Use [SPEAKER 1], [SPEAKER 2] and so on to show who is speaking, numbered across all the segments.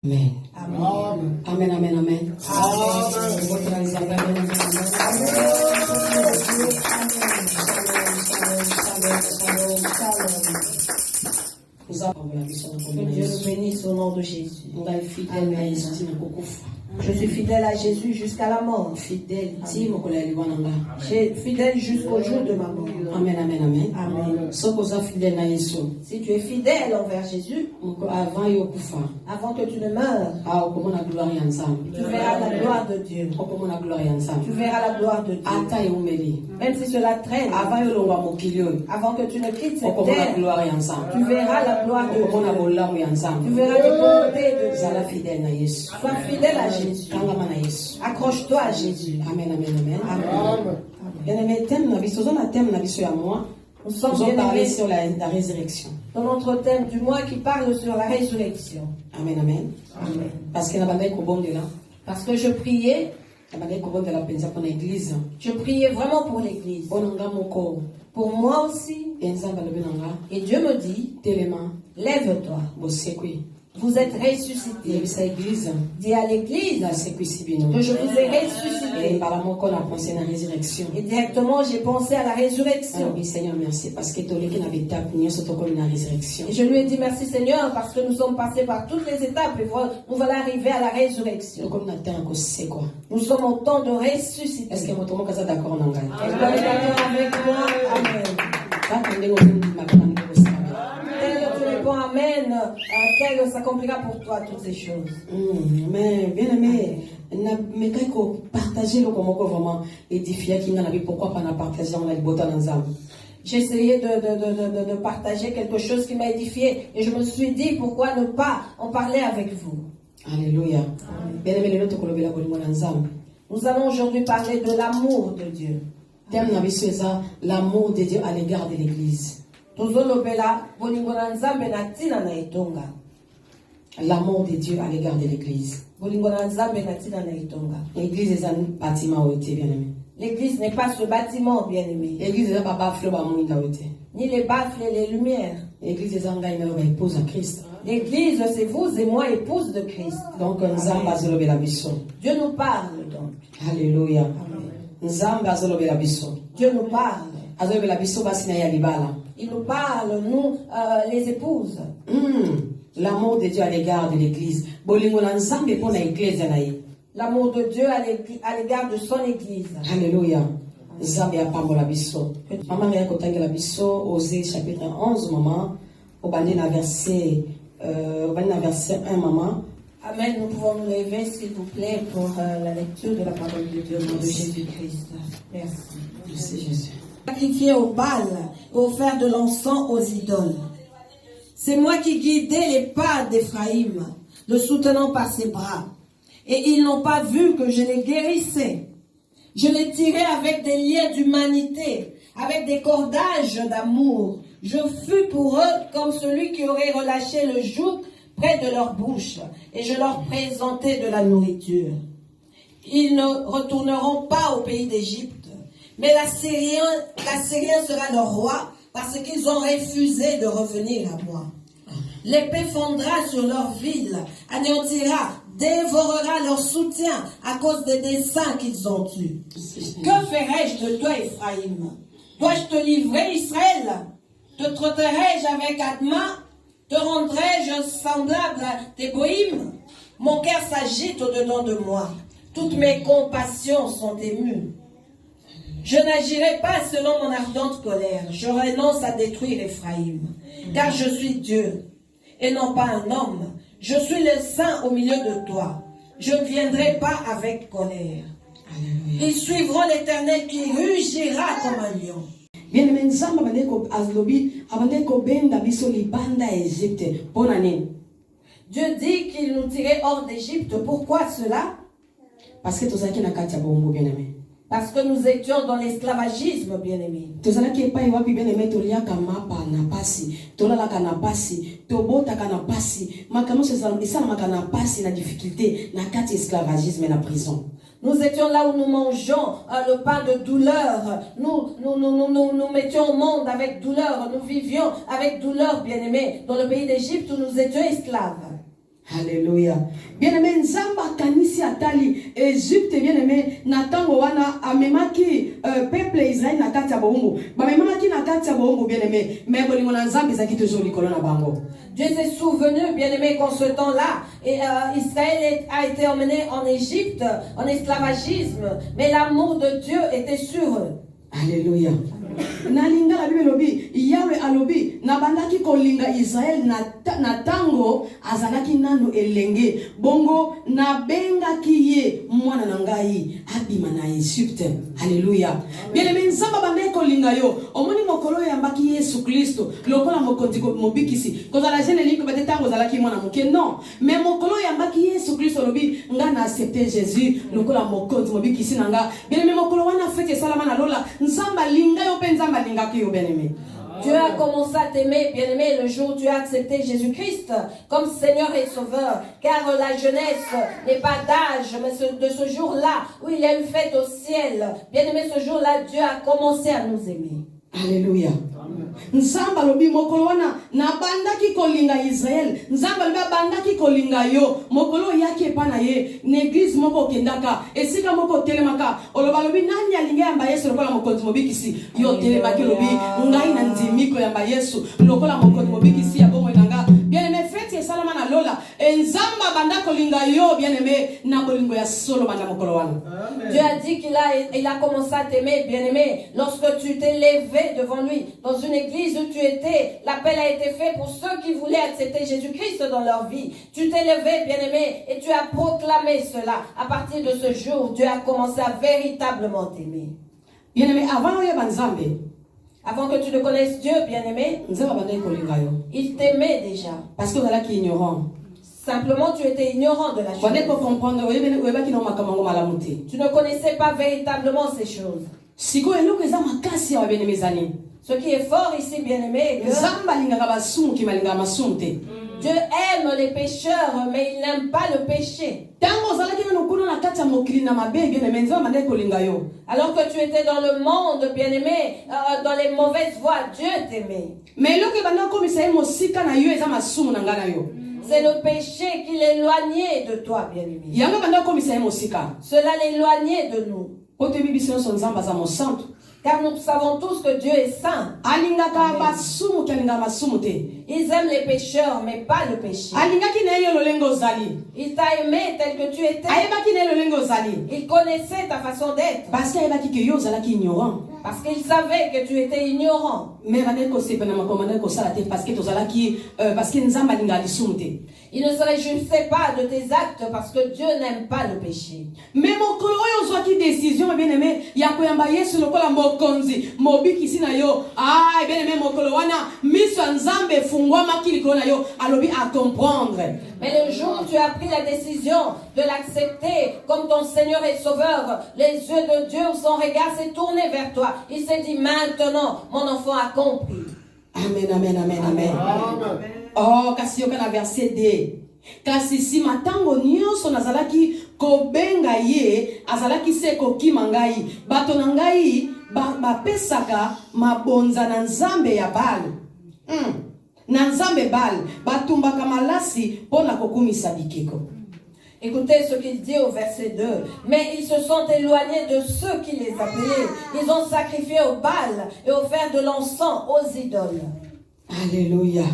[SPEAKER 1] Amen.
[SPEAKER 2] Amen.
[SPEAKER 1] Amen, amen, amen.
[SPEAKER 2] Que Dieu nous bénisse au nom de Jésus.
[SPEAKER 1] Amen.
[SPEAKER 2] Je suis fidèle à Jésus jusqu'à la mort. Fidèle jusqu'au jour de ma mort.
[SPEAKER 1] Amen, amen, amen.
[SPEAKER 2] Amen.
[SPEAKER 1] Si
[SPEAKER 2] tu es fidèle envers Jésus, avant que tu ne meurs, tu verras la gloire de Dieu. Tu verras la gloire de Dieu. Même si cela traîne, avant que tu ne quittes cette terre, tu verras la gloire de Dieu. Tu verras les bontés de Dieu. Sois fidèle à Jésus. Accroche-toi à Jésus.
[SPEAKER 1] Amen, amen, amen.
[SPEAKER 2] Amen.
[SPEAKER 1] Bien-aimé, nous sommes parlé sur la résurrection.
[SPEAKER 2] Dans notre thème du mois qui parle sur la résurrection.
[SPEAKER 1] Amen, amen.
[SPEAKER 2] Amen.
[SPEAKER 1] Parce que je priais,
[SPEAKER 2] je priais vraiment pour l'église. Pour moi aussi. Et Dieu me dit, lève-toi. Vous êtes ressuscité. Dis à l'église que je vous ai ressuscité. Et directement j'ai pensé à la résurrection.
[SPEAKER 1] Seigneur, merci parce que
[SPEAKER 2] et je lui ai dit merci Seigneur parce que nous sommes passés par toutes les étapes et nous voilà arriver à la résurrection. Nous sommes au temps de ressusciter.
[SPEAKER 1] Est-ce que vous êtes d'accord
[SPEAKER 2] avec moi? Amen. Amen, tel s'accomplira pour toi toutes ces choses.
[SPEAKER 1] Amen. Bien aimé, partager le comment vraiment édifier qui n'a pas pourquoi pas partager on a le bouton ensemble.
[SPEAKER 2] J'ai essayé de partager quelque chose qui m'a édifié et je me suis dit pourquoi ne pas en parler avec vous.
[SPEAKER 1] Alléluia. Bien aimé,
[SPEAKER 2] nous allons aujourd'hui parler de l'amour de Dieu.
[SPEAKER 1] L'amour de Dieu à l'égard de l'Église. L'amour de Dieu à l'égard de l'Église. L'Église est un bâtiment bien aimé.
[SPEAKER 2] L'église n'est pas ce bâtiment bien aimé.
[SPEAKER 1] L'église n'est pas
[SPEAKER 2] ni les baffles et les lumières.
[SPEAKER 1] L'église est un épouse à Christ.
[SPEAKER 2] L'église c'est vous et moi épouse de Christ.
[SPEAKER 1] Donc
[SPEAKER 2] Dieu nous parle donc.
[SPEAKER 1] Alléluia.
[SPEAKER 2] Dieu nous parle. Il nous parle, nous, les épouses.
[SPEAKER 1] L'amour de Dieu à l'égard de l'Église.
[SPEAKER 2] L'amour de Dieu à l'égard de son Église.
[SPEAKER 1] Alléluia. Maman, Osée chapitre 11, maman. Au verset 1, maman.
[SPEAKER 2] Amen. Nous pouvons nous lever, s'il vous plaît, pour la lecture de la parole de Dieu au nom de Jésus-Christ. Merci.
[SPEAKER 1] Merci Jésus.
[SPEAKER 2] Sacrifié au Baal et offert de l'encens aux idoles. C'est moi qui guidais les pas d'Éphraïm, le soutenant par ses bras. Et ils n'ont pas vu que je les guérissais. Je les tirais avec des liens d'humanité, avec des cordages d'amour. Je fus pour eux comme celui qui aurait relâché le joug près de leur bouche, et je leur présentais de la nourriture. Ils ne retourneront pas au pays d'Égypte, mais l'Assyrien sera leur roi, parce qu'ils ont refusé de revenir à moi. L'épée fondra sur leur ville, anéantira, dévorera leur soutien à cause des desseins qu'ils ont eus. Que ferai-je de toi, Ephraïm? Dois-je te livrer, Israël? Te traiterai-je avec Adma? Te rendrai-je semblable à Théboïm? Mon cœur s'agite au-dedans de moi. Toutes mes compassions sont émues. Je n'agirai pas selon mon ardente colère. Je renonce à détruire Ephraïm. Car je suis Dieu et non pas un homme. Je suis le saint au milieu de toi. Je ne viendrai pas avec colère. Alléluia. Ils suivront l'Éternel qui rugira comme un lion.
[SPEAKER 1] Bien-aimé, Nzamba bandeko azlobi abandeko benda biso libanda Égypte. Bonne année.
[SPEAKER 2] Dieu dit qu'il nous tirait hors d'Égypte. Pourquoi cela?
[SPEAKER 1] Parce que tous qui na kati ya bongo bien-aimé.
[SPEAKER 2] Parce que nous étions dans l'esclavagisme, bien-aimé.
[SPEAKER 1] Tozalaki epai wapi bien-aimé toliaka mapa na pasi, tolalaka na pasi, tobotaka na pasi, makambo esalamaka na pasi na difficulté na kati esclavagisme na prison.
[SPEAKER 2] Nous étions là où nous mangeons le pain de douleur. Nous mettions au monde avec douleur. Nous vivions avec douleur, bien-aimés, dans le pays d'Égypte où nous étions esclaves.
[SPEAKER 1] Alléluia. Bien-aimé, Nzamba kanisi atali Égypte, bien-aimé, natango wana amemaki peuple Israël na kati ya boumbu. Ba memaki na kati ya boumbu, bien-aimé, mais bolingo na Nzambe ezaki toujours likolo na bango.
[SPEAKER 2] Dieu s'est souvenu, bien-aimé, qu'en ce temps-là, Israël a été emmené en Égypte, en esclavagisme, mais l'amour de Dieu était sur eux.
[SPEAKER 1] Alléluia. Nalinga la Bible lobi, Yahweh alobi, nabandaki kolinga Israël na tango azalaki nano elenge. Bongo nabengaki ye mwana na ngai abima na Egypte. Alléluia. Bien-aimé, nzamba bandai kolinga yo. Omoni mokolo yambaki Yesu Kristo, lokola mokonzi mobikisi. Kozala jene liko bete tango zalaki mwana muke non. Mais mokolo yambaki Yesu Kristo lobi, nga na accepter Jésus, lokola mokonzi mobikisi nanga. Bien-aimé, mokolo wana fete salama na lola, nzamba linga yo.
[SPEAKER 2] Dieu a commencé à t'aimer, bien-aimé, le jour où tu as accepté Jésus-Christ comme Seigneur et Sauveur. Car la jeunesse n'est pas d'âge, mais de ce jour-là où il y a eu fête au ciel. Bien-aimé, ce jour-là, Dieu a commencé à nous aimer.
[SPEAKER 1] Alléluia. Nzamba lobi mokolo wana na bandaki kolinga Israël. Nzamba lobi bandaki kolinga yo. Mokolo yake pa na ye. N'église moko kendaka. Esika moko telemaka. Oloba lobi nani alinga yamba Yesu lokola mokonzi mobikisi. Yo telemaki lobi ngai na ndimiko yamba Yesu lokola mokonzi mobikisi ya bomo nanga. Bien-aimé, fête salama na lola. Nzamba banda kolinga yo, bien-aimé, na bolingo ya solo banda mokolo wana.
[SPEAKER 2] Dieu a dit qu'il a commencé à t'aimer, bien-aimé, lorsque tu t'es levé devant lui dans une église où tu étais. L'appel a été fait pour ceux qui voulaient accepter Jésus-Christ dans leur vie. Tu t'es levé, bien-aimé, et tu as proclamé cela. À partir de ce jour, Dieu a commencé à véritablement t'aimer.
[SPEAKER 1] Bien-aimé, avant
[SPEAKER 2] que tu ne connaisses Dieu, bien-aimé, il t'aimait déjà.
[SPEAKER 1] Parce que voilà qui est ignorant.
[SPEAKER 2] Simplement, tu étais ignorant de la chose. Tu ne connaissais pas véritablement ces choses. Ce qui est fort ici, bien-aimé, Dieu aime les pécheurs, mais il n'aime pas le péché. Alors que tu étais dans le monde, bien-aimé, dans les mauvaises voies, Dieu t'aimait. C'est le péché qui l'éloignait de toi, bien-aimé. Cela l'éloignait de nous. Car nous savons tous que Dieu est saint. Ils aiment les pécheurs, mais pas le péché. Il t'a aimé tel que tu étais. Il connaissait ta façon d'être. Parce qu'il savait que tu étais ignorant. Il ne se réjouissait pas de tes actes parce que Dieu n'aime pas le péché.
[SPEAKER 1] Mais mon décision, bien aimé, mokonzi mobikisi na yo ah bien aimé mokolo wana miso nzambe fungwa makili kona yo alobi à comprendre.
[SPEAKER 2] Mais le jour où tu as pris la décision de l'accepter comme ton Seigneur et Sauveur, les yeux de Dieu, son regard s'est tourné vers toi. Il s'est dit maintenant mon enfant a compris.
[SPEAKER 1] Amen, amen, amen, amen. Oh, kasi yoka na verset 2. Kasi si matango nyonso nazalaki kobenga ye azalaki se kokima ngai bato na ngai bapesaka mabonza na nzambe ya Bali na nzambe Bali batumbaka malasi pona kokumisa bikeko.
[SPEAKER 2] Écoutez ce qu'il dit au verset 2. Mais ils se sont éloignés de ceux qui les appelaient. Ils ont sacrifié au Baal et offert de l'encens aux idoles.
[SPEAKER 1] Alléluia.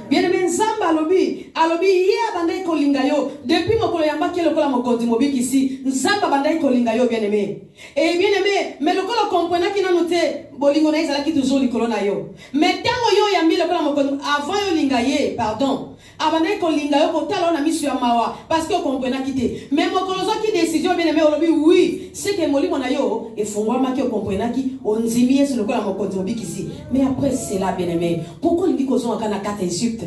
[SPEAKER 1] Bien-aimé nzamba alobi ye bandai kolinga yo depuis mokolo yambaki lokola mokonzi mobiki ici nzamba bandai kolinga yo bien-aimé. Et bien-aimé mais lokola comprendre ki nanu te bolingo na ezalaki toujours likolo na yo. Mais tango yo yambi lokola mokonzi avant yo linga ye pardon. Abandai kolinga yo kotala na misu ya mawa parce que comprendre ki te. Mais mokolo zo ki décision bien-aimé olobi oui, c'est que molimo na yo e fongwa maki o comprendre ki onzimi yesu lokola mokonzi mobiki ici. Mais après c'est là bien-aimé. Pourquoi lui kozon akana kata Égypte?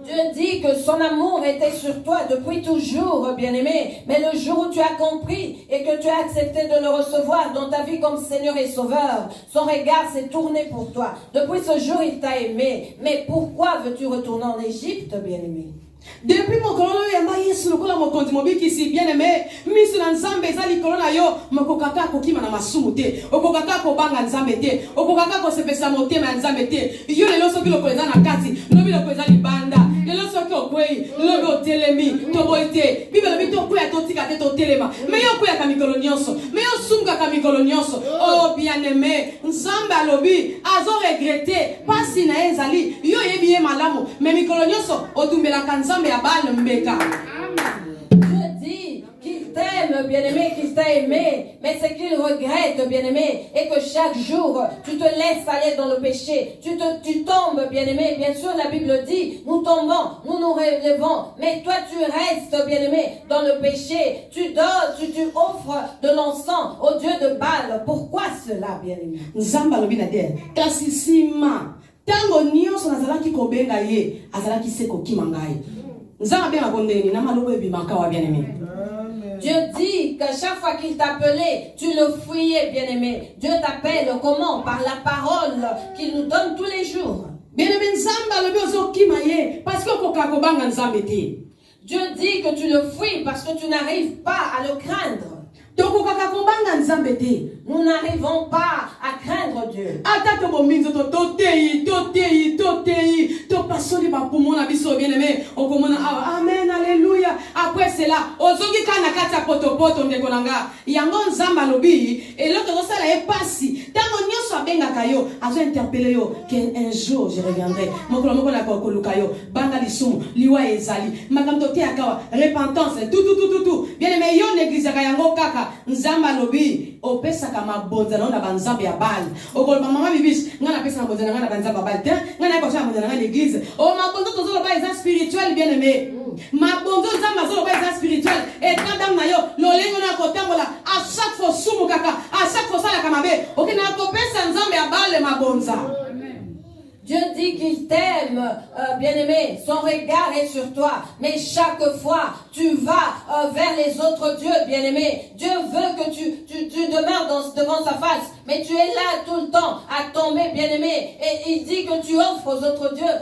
[SPEAKER 2] Dieu dit que son amour était sur toi depuis toujours, bien-aimé. Mais le jour où tu as compris et que tu as accepté de le recevoir dans ta vie comme Seigneur et Sauveur, son regard s'est tourné pour toi. Depuis ce jour, il t'a aimé. Mais pourquoi veux-tu retourner en Égypte, bien-aimé?
[SPEAKER 1] Depuis mon colonel yamba yesu lokola mokonzi mobiki si bien aimé misu na nzambe ezali kolona yo mokokaka kokima na masumu te okokaka kobanga nzambe te okokaka kosepesa motema ya nzambe te yo lelo soki lokola eza na kati lobi lokola eza libanda lelo soki okwei lobi otelemi toboite bible lobi tokweya totika te totelema me yo okweyaka mikolo nyonso me yo osungaka mikolo nyonso oh bien-aimé nzambe alobi azoregrete pasi na ye ezali yo oyebi ye malamu me mikolo nyonso otumbelaka nzambe ya bale mbeka.
[SPEAKER 2] T'aime, bien-aimé, qu'il t'a aimé, mais c'est qu'il regrette, bien-aimé, et que chaque jour, tu te laisses aller dans le péché, tu tombes, bien-aimé, bien sûr, la Bible dit, nous tombons, nous nous relevons, mais toi, tu restes, bien-aimé, dans le péché, tu dors, tu offres de l'encens au Dieu de Baal. Pourquoi cela, bien-aimé?
[SPEAKER 1] Nzamba lobi na der, kasi sima, tango nyonso nazalaki kobenga ye, azalaki seko kimangai. Nzamba benga kondeni, na malobo ebimaka wa bien-aimé.
[SPEAKER 2] Dieu dit que chaque fois qu'il t'appelait, tu le fuyais, bien-aimé. Dieu t'appelle comment? Par la parole qu'il nous donne tous les jours.
[SPEAKER 1] Bien-aimé, nzamba lobi ozokimaye, parce que kokakobanga nzambe te.
[SPEAKER 2] Dieu dit que tu le fuis parce que tu n'arrives pas à le craindre. Nous n'arrivons pas à craindre Dieu.
[SPEAKER 1] Amen, alléluia. Après cela, ozongi kana kati ya potopoto ndekolanga. Yango nzamba lobi, et l'autre sala est passé. Tango nyoso abengaka yo, azo interpeller yo qu'un jour je reviendrai. Mokolo moko na kokoluka yo, banga lisumu, liwa ezali. Makamto te akawa, repentance, tout. Bien aimé yo l'église ka yango kaka, nzamba lobi, opesaka mabonza na banzambe ya bal. Okolo mama bibis, ngana pesa na bonza na banzamba bal. Ngana ko cha bonza na l'église. Oh mabonza tozo ba eza spirituel bien aimé. Mabonzo nzamba zo ba eza spirituel. Et quand dam na yo, lolengo na kotambola, à chaque fois sumu kaka, à chaque fois sala kamabe. OK na ko pesa nzambe ya bal mabonza.
[SPEAKER 2] Dieu dit qu'il t'aime, bien-aimé, son regard est sur toi. Mais chaque fois, tu vas vers les autres dieux, bien-aimé. Dieu veut que tu demeures devant sa face. Mais tu es là tout le temps à tomber, bien-aimé. Et il dit que tu offres aux autres dieux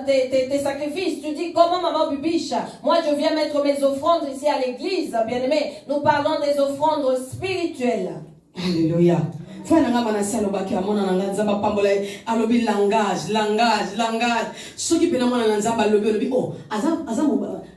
[SPEAKER 2] tes sacrifices. Tu dis, comment maman Bibiche? Moi, je viens mettre mes offrandes ici à l'église, bien-aimé. Nous parlons des offrandes spirituelles.
[SPEAKER 1] Alléluia. Frère nanga manasi alobaki amona nanga nzamba pambola alobi langage. Soki pena mona nzamba alobi oh aza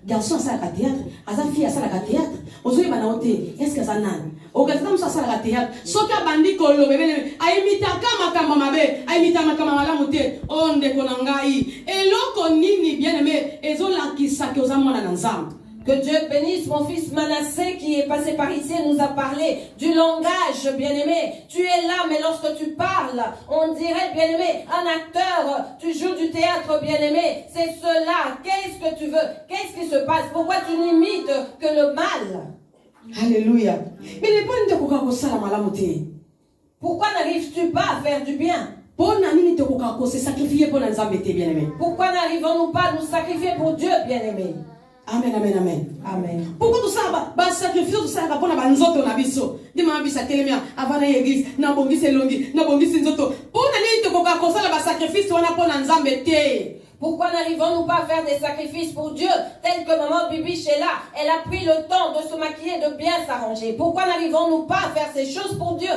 [SPEAKER 1] garçon ça la théâtre, aza fille ça la théâtre. Ozoyi bana ote, est-ce que ça nan? Okazana musa ça la théâtre. Soki abandi kolo bebele ayimita kama kama mabe, ayimita makama malamu te. Onde konangai. Eloko nini bien aimé ezola kisaki ozamona na nzamba.
[SPEAKER 2] Que Dieu bénisse mon fils Manassé qui est passé par ici et nous a parlé du langage, bien-aimé. Tu es là, mais lorsque tu parles, on dirait, bien-aimé, un acteur, tu joues du théâtre, bien-aimé. C'est cela. Qu'est-ce que tu veux? Qu'est-ce qui se passe? Pourquoi tu n'imites que le mal?
[SPEAKER 1] Alléluia. Mais les bonnes de Coca pourquoi
[SPEAKER 2] n'arrives-tu pas à faire du bien?
[SPEAKER 1] Pourquoi
[SPEAKER 2] n'arrivons-nous pas à nous sacrifier pour Dieu, bien-aimé?
[SPEAKER 1] Amen. Pourquoi tout ça va sacrifier tout ça pour na banzoto na biso. Di mama bisa telemia avant na église na bongisi longi na bongisi nzoto. Pour na nini to koka kosala ba sacrifice wana pour na nzambe te.
[SPEAKER 2] Pourquoi n'arrivons-nous pas à faire des sacrifices pour Dieu tel que maman Bibiche est là? Elle a pris le temps de se maquiller, de bien s'arranger. Pourquoi n'arrivons-nous pas à faire ces choses pour Dieu?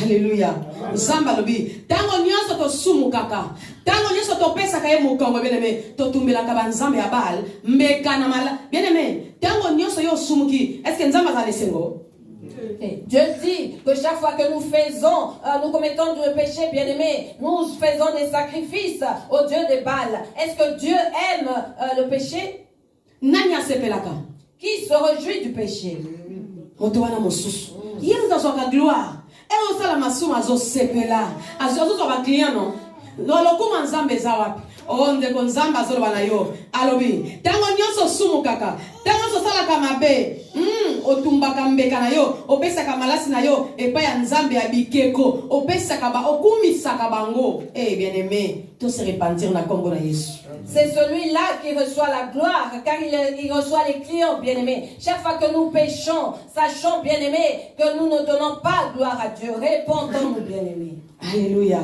[SPEAKER 1] Alléluia. Nzamba lobi. Tango nyonso to sumu kaka. Tango nyonso to pesa kaye mukongo bien-aimé. To tumbela ka banzambe ya bal. Mbeka na mala. Bien-aimé. Tango nyonso yo sumuki. Est-ce que nzamba za lesengo?
[SPEAKER 2] Dieu dit que chaque fois que nous commettons du péché, bien-aimé, nous faisons des sacrifices au Dieu des Baals. Est-ce que Dieu aime le péché?
[SPEAKER 1] Nanya sepelaka.
[SPEAKER 2] Qui se réjouit du péché?
[SPEAKER 1] Motowana mosusu. Yéna dans sa gloire. Et au sala masuma zo sepela. Azo to ba client non. Lolo kuma nzambe za wapi? Onde ko nzamba zo bana yo. Alobi. Tango nyonso sumu kaka. Tango so sala kama be. Otumbaka mbeka na yo, opesaka malasi na yo, epa ya nzambe ya bikeko, opesaka ba okumisaka bango. Bien-aimé, tout se repentir na kombo na Yesu.
[SPEAKER 2] C'est celui-là qui reçoit la gloire, car il reçoit les clients, bien-aimés. Chaque fois que nous péchons, sachons, bien-aimés, que nous ne donnons pas gloire à Dieu. Répondons-nous, bien-aimés.
[SPEAKER 1] Alléluia.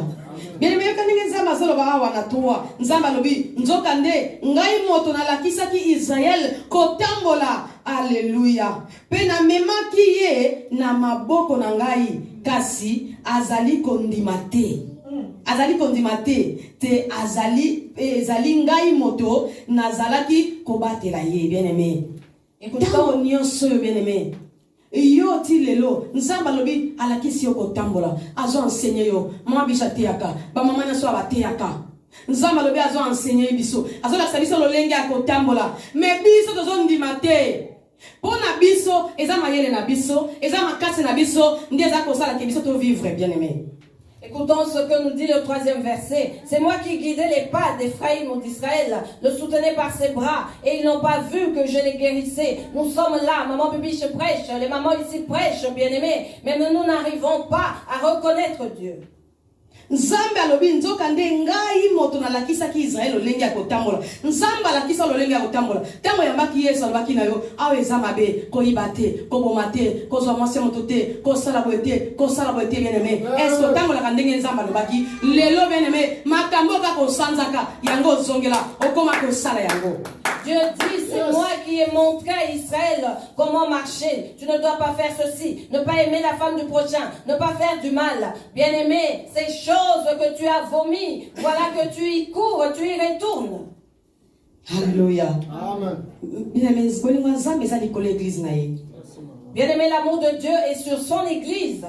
[SPEAKER 1] Bien-aimé, quand nous nzamba zolo ba wana toa, nzamba lobi, nzokande, ngai moto na lakisaki Israël kotambola. Alléluia. Pena mema kiye na maboko na ngai kasi azali kondimate. azali kondima te azali ezali ngai moto nazalaki kobatela ye bien-aimé. Ntango nyonso oyo bien-aimé yo ti lelo nzambe alobi alakisi yo kotambola azo enseigné yo mama biso ateyaka bamama nyonso abateyaka nzambe alobi azo enseigné biso azolakisa biso lolenge ya kotambola me biso tozondima te mpo na biso eza mayele na biso eza makasi na biso nde eza kosalaka biso tovivre bien-aimé.
[SPEAKER 2] Écoutons ce que nous dit le 3e verset. C'est moi qui guidais les pas d'Éphraïm ou d'Israël, le soutenais par ses bras, et ils n'ont pas vu que je les guérissais. Nous sommes là, maman Bibiche prêche, les mamans ici prêchent, bien-aimés, mais nous n'arrivons pas à reconnaître Dieu.
[SPEAKER 1] Nzambe alobi nzoka nde ngai moto nalakisaki Israel lolenge ya kotambola. Nzambe alakisa lolenge ya kotambola. Tango yambaki Yesu alobaki na yo awa eza mabe koyiba te koboma te kozwa mwasi moto te kosala boye te bien-aimé. Est-ce que otambolaka ndenge nzambe alobaki lelo bien-aimé makambo kaka kosanzaka yango ozongela okoma kosala yango.
[SPEAKER 2] Dieu dit, c'est moi qui ai montré à Israël comment marcher. Tu ne dois pas faire ceci, ne pas aimer la femme du prochain, ne pas faire du mal. Bien-aimé, ces choses que tu as vomi, voilà que tu y cours, tu y retournes.
[SPEAKER 1] Alléluia.
[SPEAKER 3] Amen.
[SPEAKER 2] Bien-aimé, l'amour de Dieu est sur son église.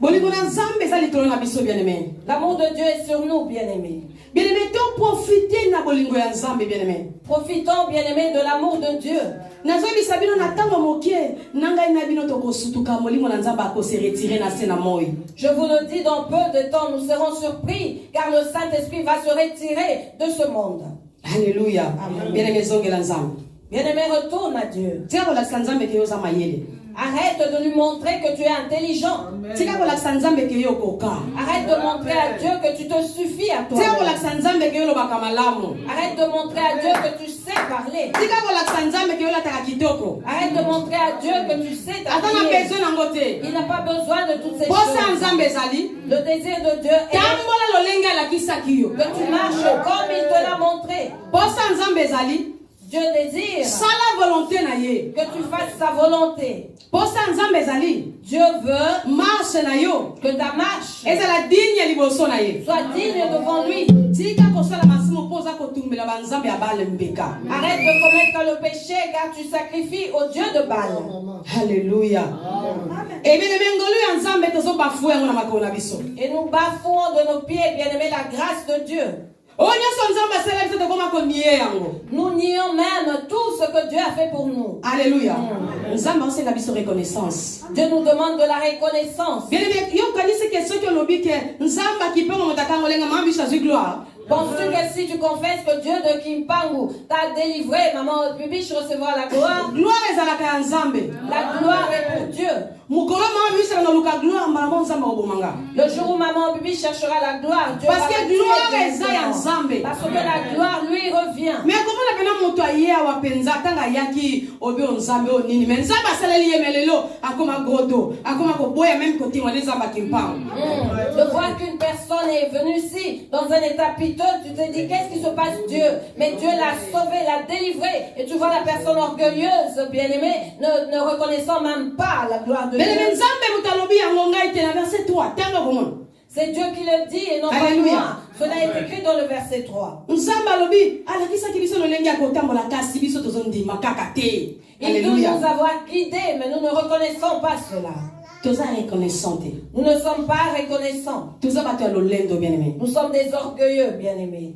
[SPEAKER 2] L'amour de Dieu est sur nous, bien-aimés.
[SPEAKER 1] Bien-aimé, profitez na bolingo ya Nzambe bien-aimé.
[SPEAKER 2] Profitons, bien-aimés, de l'amour de Dieu.
[SPEAKER 1] Nazobi sabino na tango mokie nanga ina bino to kosutuka molimo na Nzambe ko se retirer na sena moi.
[SPEAKER 2] Je vous le dis, dans peu de temps nous serons surpris car le Saint-Esprit va se retirer de ce monde.
[SPEAKER 1] Alléluia. Bien-aimé zongela Nzambe.
[SPEAKER 2] Bien-aimé, retourne à Dieu.
[SPEAKER 1] Tia ko la Nzambe ke yoza mayele.
[SPEAKER 2] Arrête de lui montrer que tu es intelligent.
[SPEAKER 1] Arrête
[SPEAKER 2] de montrer à Dieu que tu te suffis à toi. Arrête de montrer à Dieu que tu sais parler. Arrête de montrer à Dieu que tu sais t'habiller. Il n'a pas besoin de toutes ces choses. Le désir de Dieu est que tu marches comme il te l'a montré. Dieu désire que tu fasses sa volonté. Dieu veut que ta marche soit digne devant lui. Arrête de commettre le péché car tu sacrifies au Dieu de Baal.
[SPEAKER 1] Alléluia.
[SPEAKER 2] Et nous bafouons de nos pieds, bien-aimés, la grâce de Dieu. Nous nions même tout ce que Dieu a fait pour nous.
[SPEAKER 1] Alléluia. Reconnaissance.
[SPEAKER 2] Dieu nous demande de la reconnaissance. Penses-tu que si tu confesses que Dieu de Kimpangu t'a délivré, maman Bibiche recevra la gloire? La gloire est pour Dieu. Le jour où maman Bibi cherchera la gloire, Dieu
[SPEAKER 1] parce que gloire est
[SPEAKER 2] Nzambe. Parce que la gloire lui revient.
[SPEAKER 1] Mais comment la pena moto aye wa penza tanga yaki obe Nzambe onini mais Nzambe asaleli yemelelo akoma grodo akoma ko boya même côté wa Nzambe Kimpangu.
[SPEAKER 2] De voir qu'une personne est venue ici dans un état piteux, tu te dis qu'est-ce qui se passe Dieu? Mais Dieu l'a sauvé, l'a délivré. Et tu vois la personne orgueilleuse, bien-aimée, ne reconnaissant même pas la gloire de Dieu. C'est Dieu qui le dit et non pas moi. Cela est écrit dans le verset 3. Il doit nous avoir guidés, mais nous ne reconnaissons pas cela. Nous ne sommes pas reconnaissants. Nous sommes des orgueilleux, bien-aimés.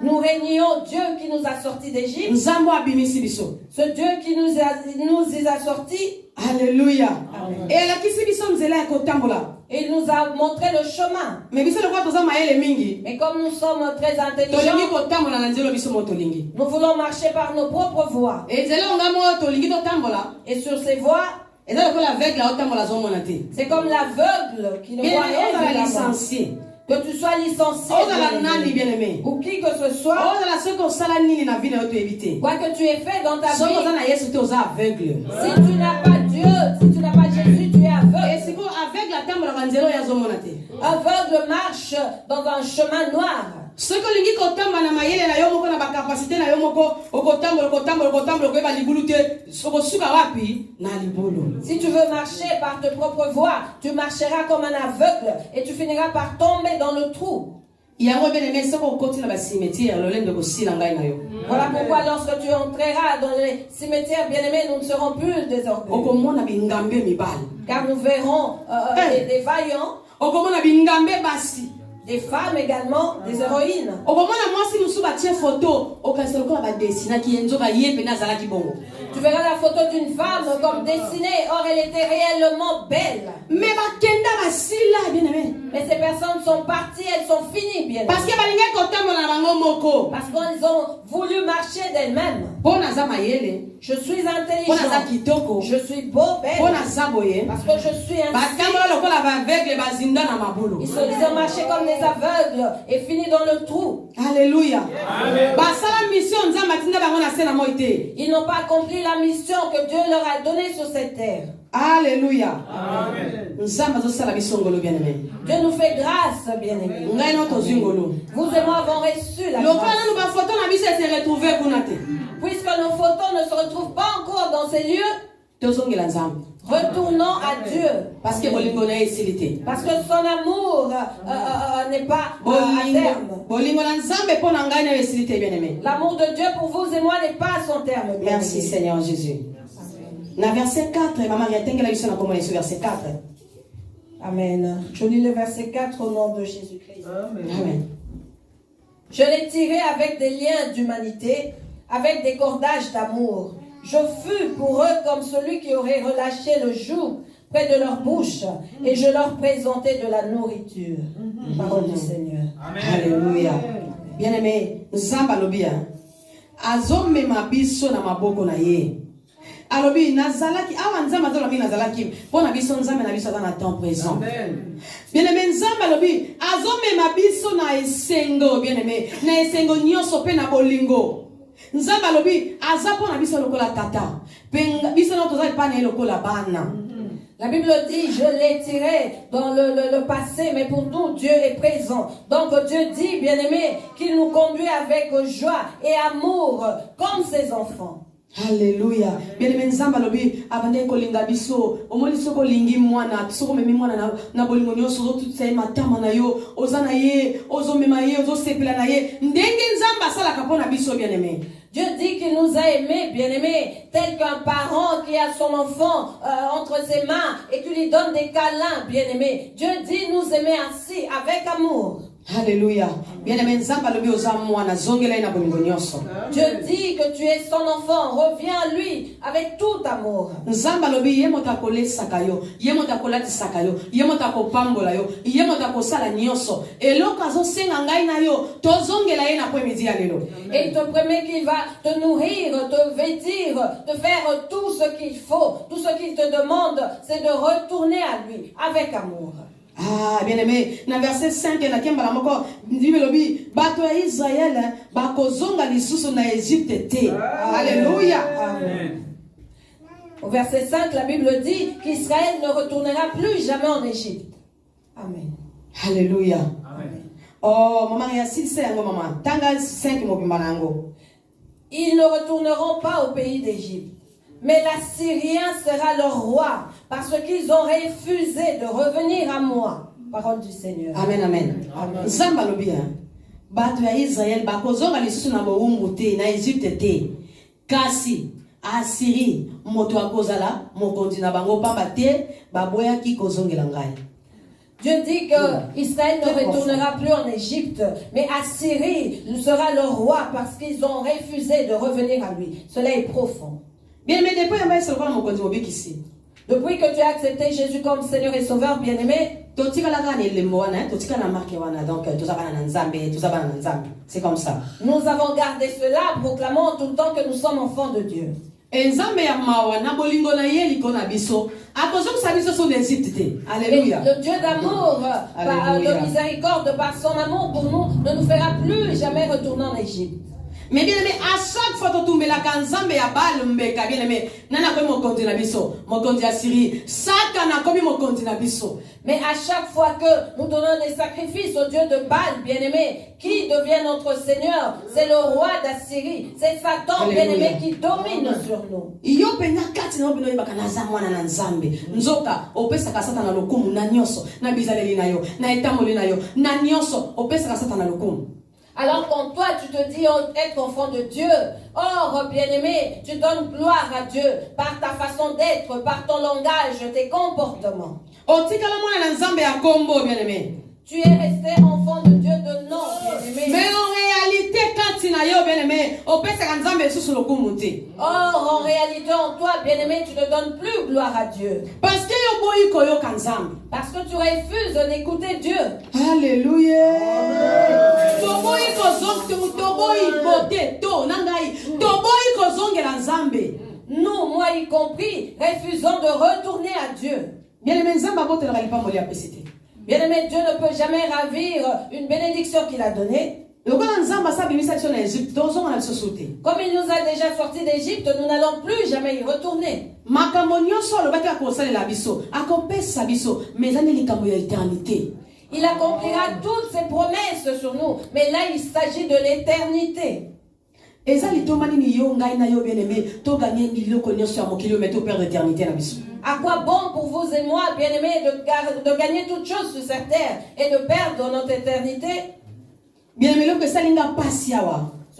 [SPEAKER 2] Nous régnons Dieu qui nous a sortis d'Égypte. Ce Dieu qui nous y a sortis.
[SPEAKER 1] Alléluia.
[SPEAKER 2] Et il nous a montré le chemin. Mais comme nous sommes très intelligents, nous voulons marcher par nos propres voies. Et sur ces voies, c'est comme l'aveugle qui ne voit rien. Que tu sois licencié ou qui que ce soit, quoi que tu aies fait dans ta vie, si tu n'as pas Dieu, si tu n'as pas Jésus, tu es aveugle. Aveugle marche dans un chemin noir.
[SPEAKER 1] Ce que lingi kotamba na mayele na yo moko na ba capacité na yo moko okotambola koyeba libulu te sokosuka wapi na libulu.
[SPEAKER 2] Si tu veux marcher par tes propres voies, tu marcheras comme un aveugle et tu finiras par tomber dans le trou.
[SPEAKER 1] Yango bien-aimé soko okoti na ba cimetière lolendo kosila ngai na yo.
[SPEAKER 2] Voilà pourquoi lorsque tu entreras dans les cimetières, bien-aimés, nous ne serons plus désormais.
[SPEAKER 1] Okomona bingambe mibali.
[SPEAKER 2] Car nous verrons des vaillants,
[SPEAKER 1] Okomona bingambe basi.
[SPEAKER 2] des femmes également, des héroïnes.
[SPEAKER 1] Okomona mwasi musu batie photo okasi lokola ba dessiner ki enzo ba yepe na zala ki bongo.
[SPEAKER 2] Tu verras la photo d'une femme comme dessinée, or elle était réellement belle.
[SPEAKER 1] Mais bakenda basila bien-aimé.
[SPEAKER 2] Mais ces personnes sont parties, elles sont finies, bien
[SPEAKER 1] Parce que balinga kotambola na bango moko.
[SPEAKER 2] parce qu'elles ont voulu marcher d'elles-mêmes.
[SPEAKER 1] Pona za mayele.
[SPEAKER 2] Je suis
[SPEAKER 1] Pona za
[SPEAKER 2] intelligente,
[SPEAKER 1] kitoko.
[SPEAKER 2] je suis beau, belle,
[SPEAKER 1] Pona za boye.
[SPEAKER 2] parce que je suis ainsi.
[SPEAKER 1] Bakambola lokola ba aveugle bazinda na mabulu.
[SPEAKER 2] Ils se disaient marcher comme des aveugles et finir dans le trou.
[SPEAKER 1] Alléluia. Basala mission nzamba tinda bango na se na moite.
[SPEAKER 2] Ils n'ont pas accompli la mission que Dieu leur a donnée sur cette terre.
[SPEAKER 1] Alléluia. Nzamba zo sala bisongolo bien-aimé.
[SPEAKER 2] Dieu nous fait grâce, bien-aimés.
[SPEAKER 1] Ngai no tozingolo.
[SPEAKER 2] Vous et moi avons reçu la
[SPEAKER 1] Lokola
[SPEAKER 2] grâce.
[SPEAKER 1] nu ba photo na biso se retrouver kuna te.
[SPEAKER 2] Puisque nos photos ne se retrouvent pas encore dans ces lieux,
[SPEAKER 1] Tozongela nzamba.
[SPEAKER 2] retournons à Dieu.
[SPEAKER 1] Parce que bolingo na esilité.
[SPEAKER 2] Parce que son amour n'est pas à terme.
[SPEAKER 1] Bolingo na nzambe pona ngai na esilité bien-aimé.
[SPEAKER 2] L'amour de Dieu pour vous et moi n'est pas à son terme. bien-aimés.
[SPEAKER 1] Merci Seigneur Jésus. Na verset 4, maman yatengela biso na komona sur verset 4.
[SPEAKER 2] Amen. Je lis le verset 4 au nom de Jésus-Christ.
[SPEAKER 1] Amen.
[SPEAKER 2] Je l'ai tiré avec des liens d'humanité, avec des cordages d'amour. Je fus pour eux comme celui qui aurait relâché le joug près de leur bouche, et je leur présentais de la nourriture. Parole du Seigneur.
[SPEAKER 1] Alléluia. Bien-aimé, nzamba lobi azomema biso na maboko na ye. Alobi nazalaki awa nzamba azolobi nazalaki pona biso nzambe na biso aza na temps présent. Bien-aimé nzamba alobi azomema biso na esengo bien-aimé na esengo nyonso pe na bolingo. Nzamba alobi aza pona biso lokola tata. Pe biso na tozali pa na lokola bana.
[SPEAKER 2] La Bible dit, je l'ai tiré dans le passé, mais pour nous, Dieu est présent. Donc Dieu dit, bien-aimé, qu'il nous conduit avec joie et amour, comme ses enfants.
[SPEAKER 1] Alléluia. Bien-aimé nzamba lobi abande kolinga biso omoni soko lingi mwana soko memi mwana na bolingo nyonso zo tutsa matama na yo ozana ye ozomema ye ozosepela na ye ndenge nzamba sala kapona biso bien-aimé.
[SPEAKER 2] Dieu dit qu'il nous a aimés, bien-aimés, tel qu'un parent qui a son enfant entre ses mains et qui lui donne des câlins, bien-aimés. Dieu dit nous aimer ainsi, avec amour.
[SPEAKER 1] Alléluia. Bien-aimé nzamba lobi oza mwana zongela na bolingo nyonso.
[SPEAKER 2] Dieu dit que tu es son enfant, reviens à lui avec tout amour.
[SPEAKER 1] Nzamba lobi ye mota kolesaka yo, ye mota kolatisaka yo, ye mota kopambola yo, ye mota kosala nyonso. Eloko azosenga ngai na yo, tozongela ye na po midi ya lelo.
[SPEAKER 2] Et il te promet qu'il va te nourrir, te vêtir, te faire tout ce qu'il faut. Tout ce qu'il te demande, c'est de retourner à lui avec amour.
[SPEAKER 1] Ah, bien-aimé, dans verset 5, il y a un moko, dit bato ya Israël, bakozonga lisusu na Égypte te. Alléluia.
[SPEAKER 2] Amen. Au verset 5, la Bible dit qu'Israël ne retournera plus jamais en Égypte. Amen.
[SPEAKER 1] Alléluia.
[SPEAKER 2] Amen.
[SPEAKER 1] Oh, maman, il y a 6 yango maman. Tanga 5 mobimba nango.
[SPEAKER 2] Ils ne retourneront pas au pays d'Égypte. Mais l'Assyrien sera leur roi, parce qu'ils ont refusé de revenir à moi. Parole du Seigneur.
[SPEAKER 1] Amen, amen.
[SPEAKER 2] Amen.
[SPEAKER 1] Zamba lobi bato ya Israël bakozonga lisusu na bowumbu te na Égypte te. Kasi Assyrie moto akozala mokonzi na bango pamba te baboyaki kozongela ngai.
[SPEAKER 2] Dieu dit que Israël ne retournera plus en Égypte, mais Assyrie sera leur roi parce qu'ils ont refusé de revenir à lui. Cela est profond.
[SPEAKER 1] Bien, mais depuis
[SPEAKER 2] Depuis que tu as accepté Jésus comme Seigneur et Sauveur, bien-aimé,
[SPEAKER 1] c'est comme ça.
[SPEAKER 2] Nous avons gardé cela, proclamant tout le temps que nous sommes enfants de Dieu.
[SPEAKER 1] Et Alléluia.
[SPEAKER 2] Le Dieu d'amour, de miséricorde, par son amour pour nous, ne nous fera plus jamais retourner en Égypte.
[SPEAKER 1] Mais bien aimé, à chaque fois que totumbelaka nzambe ya Baal mbeka bien aimé nana komi mokonzi na biso mokonzi ya Syrie Satan akomi mokonzi na biso.
[SPEAKER 2] Mais à chaque fois que nous donnons des sacrifices au Dieu de Baal, bien-aimé, qui devient notre Seigneur? C'est le roi d'Assyrie. C'est Satan, bien-aimé, qui domine sur nous.
[SPEAKER 1] Iyo penya kati na obino yebaka na za mwana na nzambe nzoka opesaka Satan na lokumu na nyonso na bizaleli na yo na etamoli na yo na nyonso opesaka Satan na lokumu.
[SPEAKER 2] Alors quand toi tu te dis être enfant de Dieu, or bien-aimé, tu donnes gloire à Dieu par ta façon d'être, par ton langage, tes comportements.
[SPEAKER 1] Otikala mwana na nzambe ya kombo bien-aimé.
[SPEAKER 2] Tu es resté enfant de Dieu de nom, bien-aimé.
[SPEAKER 1] Mais en réalité, quand tu n'as pas bien-aimé,
[SPEAKER 2] or, en réalité, en toi, bien-aimé, tu ne donnes plus gloire à Dieu.
[SPEAKER 1] Parce que
[SPEAKER 2] tu refuses d'écouter Dieu.
[SPEAKER 1] Alléluia.
[SPEAKER 2] Nous, moi y compris, refusons de retourner à Dieu.
[SPEAKER 1] Bien-aimé,
[SPEAKER 2] bien-aimé, Dieu ne peut jamais ravir une bénédiction qu'il a donnée. Comme il nous a déjà sortis d'Égypte, nous n'allons plus jamais y retourner. Il accomplira toutes ses promesses sur nous, mais là il s'agit de l'éternité. À quoi bon pour vous et moi, bien-aimés, de gagner toutes choses sur cette terre et de perdre notre éternité? Ce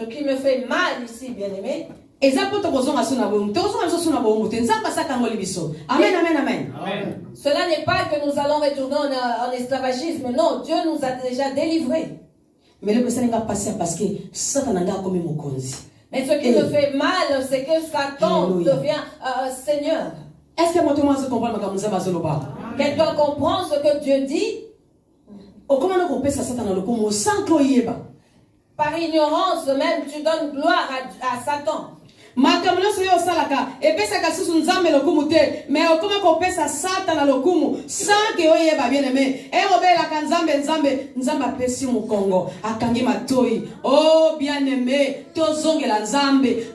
[SPEAKER 2] qui me fait mal ici, bien-aimés,
[SPEAKER 1] Amen, amen, amen.
[SPEAKER 2] Cela n'est pas que nous allons retourner en esclavagisme. Non, Dieu nous a déjà délivrés.
[SPEAKER 1] Mais ce
[SPEAKER 2] qui me fait mal, c'est que Satan devient Seigneur.
[SPEAKER 1] Est-ce que
[SPEAKER 2] quelqu'un comprend ce que Dieu dit? Par ignorance même, tu donnes gloire à Satan.
[SPEAKER 1] Mais okoma kopesa Satan na lokumu sans que oyeba bien aimé e obela kanzambe nzambe apesi mukongo akangi matoi. Oh bien aimé, tozongela nzambe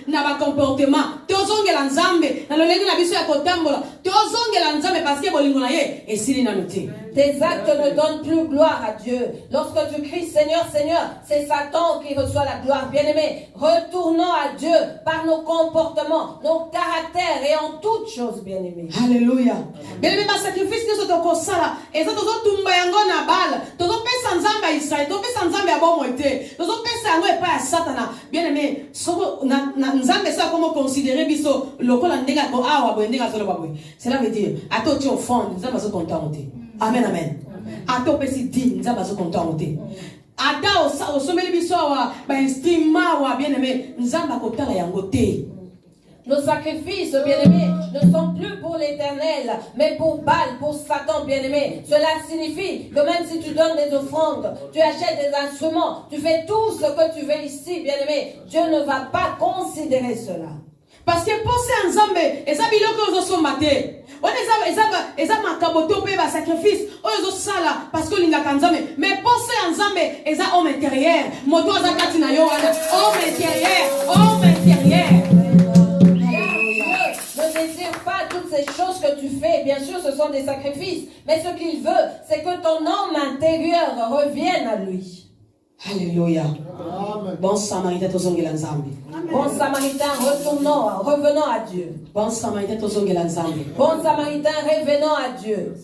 [SPEAKER 1] na ba comportement, tozongela nzambe na lolenge na biso ya kotambola, tozongela nzambe parce que bolingo na ye esili na noté.
[SPEAKER 2] Tes actes ne donnent plus gloire à Dieu. Lorsque tu cries Seigneur, Seigneur, c'est Satan qui reçoit la gloire. Bien-aimé, retournons à Dieu par nos comportements, nos caractères et en toutes choses, bien-aimé.
[SPEAKER 1] Alléluia. Bien-aimé, ma sacrifice que ce toko sala, et ça tozo tumba yango na bal, tozo pesa nzamba Israël, tozo pesa nzamba ya bomo ete, tozo pesa yango epa ya Satana. Bien-aimé, soko na nzambe sa comment considérer biso lokola ndenga ko awa bo ndenga solo babwe. Cela veut dire ato ti offrande, nzamba so content ete. Amen, amen. Ato pesi din, nzamba so content ete. Ata osomeli biso wa ba estima wa bien-aimé, nzamba kotala yango te.
[SPEAKER 2] Nos sacrifices, bien-aimés, ne sont plus pour l'Éternel, mais pour Baal, pour Satan, bien-aimé. Cela signifie que même si tu donnes des offrandes, tu achètes des instruments, tu fais tout ce que tu veux ici, bien-aimé, Dieu ne va pas considérer cela.
[SPEAKER 1] Parce que penser en Nzambe, eza biloko ozo somate. On eza makaboto pe ba sacrifice, ozo sala parce que linga Nzambe. Mais penser en Nzambe, eza homme intérieur. Moto aza kati na yo wana, homme intérieur.
[SPEAKER 2] Ne désire pas toutes ces choses que tu fais. Bien sûr, ce sont des sacrifices. Mais ce qu'il veut, c'est que ton homme intérieur revienne à lui.
[SPEAKER 1] Alléluia. Bon Samaritain, tozongela Nzambe.
[SPEAKER 2] Bon Samaritain, revenons à Dieu.
[SPEAKER 1] Bon Samaritain, tozongela Nzambe.
[SPEAKER 2] Bon Samaritain, revenons à Dieu.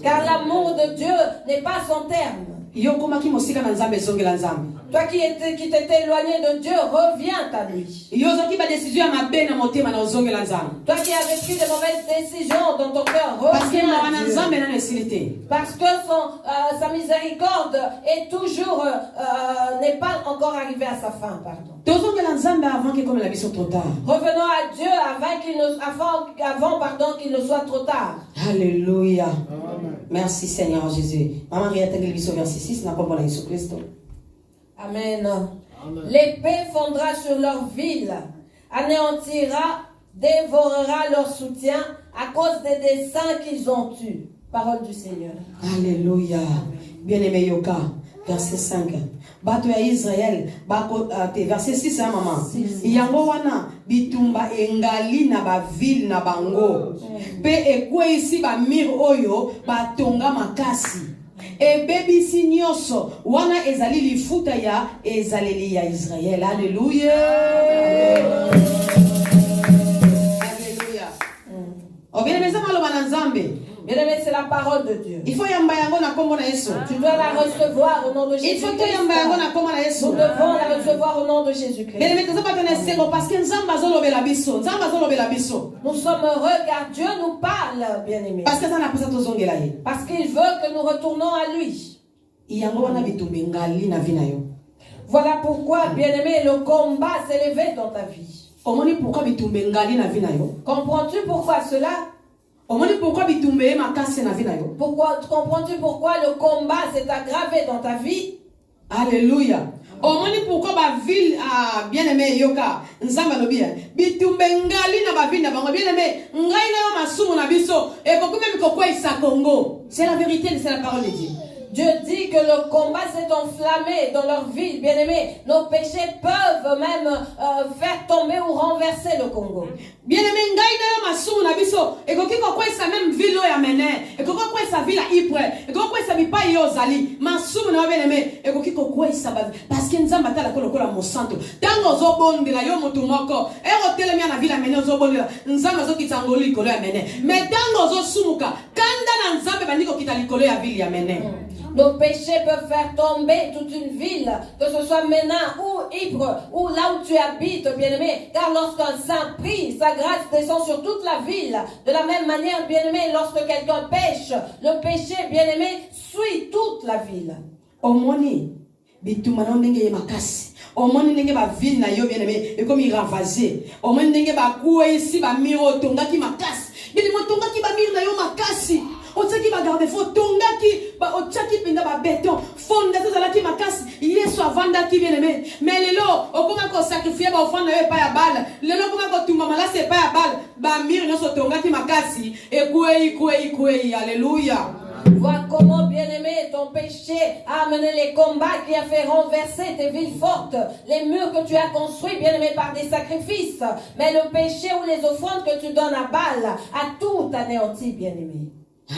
[SPEAKER 2] Car l'amour de Dieu n'est pas son terme. Toi qui t'étais éloigné de Dieu, reviens à lui. Toi qui avais pris de mauvaises décisions dans ton cœur, reviens à Dieu. Parce que sa miséricorde est toujours, n'est pas encore arrivée à sa fin, pardon. Revenons à Dieu avant qu'il ne soit trop tard.
[SPEAKER 1] Alléluia. Merci Seigneur Jésus. Maman verset 6 n'a pas bon Jésus Christ.
[SPEAKER 2] Amen. L'épée fondra sur leur ville, anéantira, dévorera leur soutien à cause des desseins qu'ils ont eus. Parole du Seigneur.
[SPEAKER 1] Alléluia. Bien-aimé Yoka, Verset 5. Bato ya Israël, verset 6, hein, maman. Yango wana, bitumba engali na ba ville na bango. Pe ekwe isi ba mir oyo, batonga makasi. E bebisi nyoso, wana ezali lifuta ya ezaleli ya Israël. Alléluia. Alléluia. Oh bien aimé, ça malo bananzambe.
[SPEAKER 2] Bien aimé, c'est la parole de Dieu.
[SPEAKER 1] Il faut yamba yango na kombo na Yesu.
[SPEAKER 2] Tu dois la recevoir au nom de Jésus.
[SPEAKER 1] Il faut que yamba yango na kombo na Yesu.
[SPEAKER 2] Nous devons la recevoir au nom de Jésus-Christ.
[SPEAKER 1] Bien aimé, ça pas tenir sego parce que nzamba zolobela biso. Nzamba zolobela biso.
[SPEAKER 2] Nous sommes heureux car Dieu nous parle, bien aimé.
[SPEAKER 1] Parce que ça n'a pas ça tozongela ye.
[SPEAKER 2] Parce qu'il veut que nous retournons à lui.
[SPEAKER 1] Yango wana bitumbe ngali na vina yo.
[SPEAKER 2] Voilà pourquoi, bien aimé, le combat s'est élevé dans ta vie.
[SPEAKER 1] Omoni pourquoi bitumbe ngali na vina yo?
[SPEAKER 2] Comprends-tu pourquoi cela?
[SPEAKER 1] Pourquoi
[SPEAKER 2] Comprends-tu pourquoi le combat s'est aggravé dans ta vie?
[SPEAKER 1] Alléluia. Pourquoi ba ville bien aimé yoka nzamba lobia bitumbe ngali na ba ville na bango bien aimé ngai na yo masumu na biso e kokumi mikokwa isa Congo. C'est la vérité, c'est la parole de Dieu.
[SPEAKER 2] Dieu dit que le combat s'est enflammé dans leur ville, bien-aimés. Nos péchés peuvent même faire tomber ou renverser le Congo.
[SPEAKER 1] Bien-aimé, ngai na yo masumu na biso ekoki kokwesa même ville ya mene ekoki kokwesa ville Ypres ekoki kokwesa bipai yo zali masumu na bien-aimé ekoki kokwesa parce que nzamba tala kolokola mosanto tango ozobondela yo mutu moko erotelemia na ville ya mene ozobondela nzamba zokitsa ngolo likolo ya mene mais tango ozosumuka kanda na nzambe bandiko kita likolo ya ville ya mene.
[SPEAKER 2] Nos péchés peuvent faire tomber toute une ville, que ce soit Ménin ou Ypres, ou là où tu habites, bien-aimé. Car lorsqu'un saint prie, sa grâce descend sur toute la ville. De la même manière, bien-aimé, lorsque quelqu'un pêche, le péché, bien-aimé, suit toute la ville.
[SPEAKER 1] Omoni, bitumana ndenge makasi. Omoni ndenge ba ville na yo bien-aimé, et comme il ravagé. Omoni ndenge ba kuwe ici ba miro tonga ki makasi. Bili motonga ki ba miro na yo makasi. Otaki ba garde fo tonga ki ba otaki pinda ba béton fonda to zala ki makasi Yesu avanda ki bien-aimé mais lelo okoma ko sacrifier ba ofanda yo pa ya bala lelo okoma ko tumba malasi pa ya bala ba mire no so tonga ki makasi ekwei alléluia.
[SPEAKER 2] Vois comment, bien-aimé, ton péché a amené les combats qui a fait renverser tes villes fortes, les murs que tu as construits, bien-aimé, par des sacrifices. Mais le péché ou les offrandes que tu donnes à Baal a tout anéanti, bien-aimé.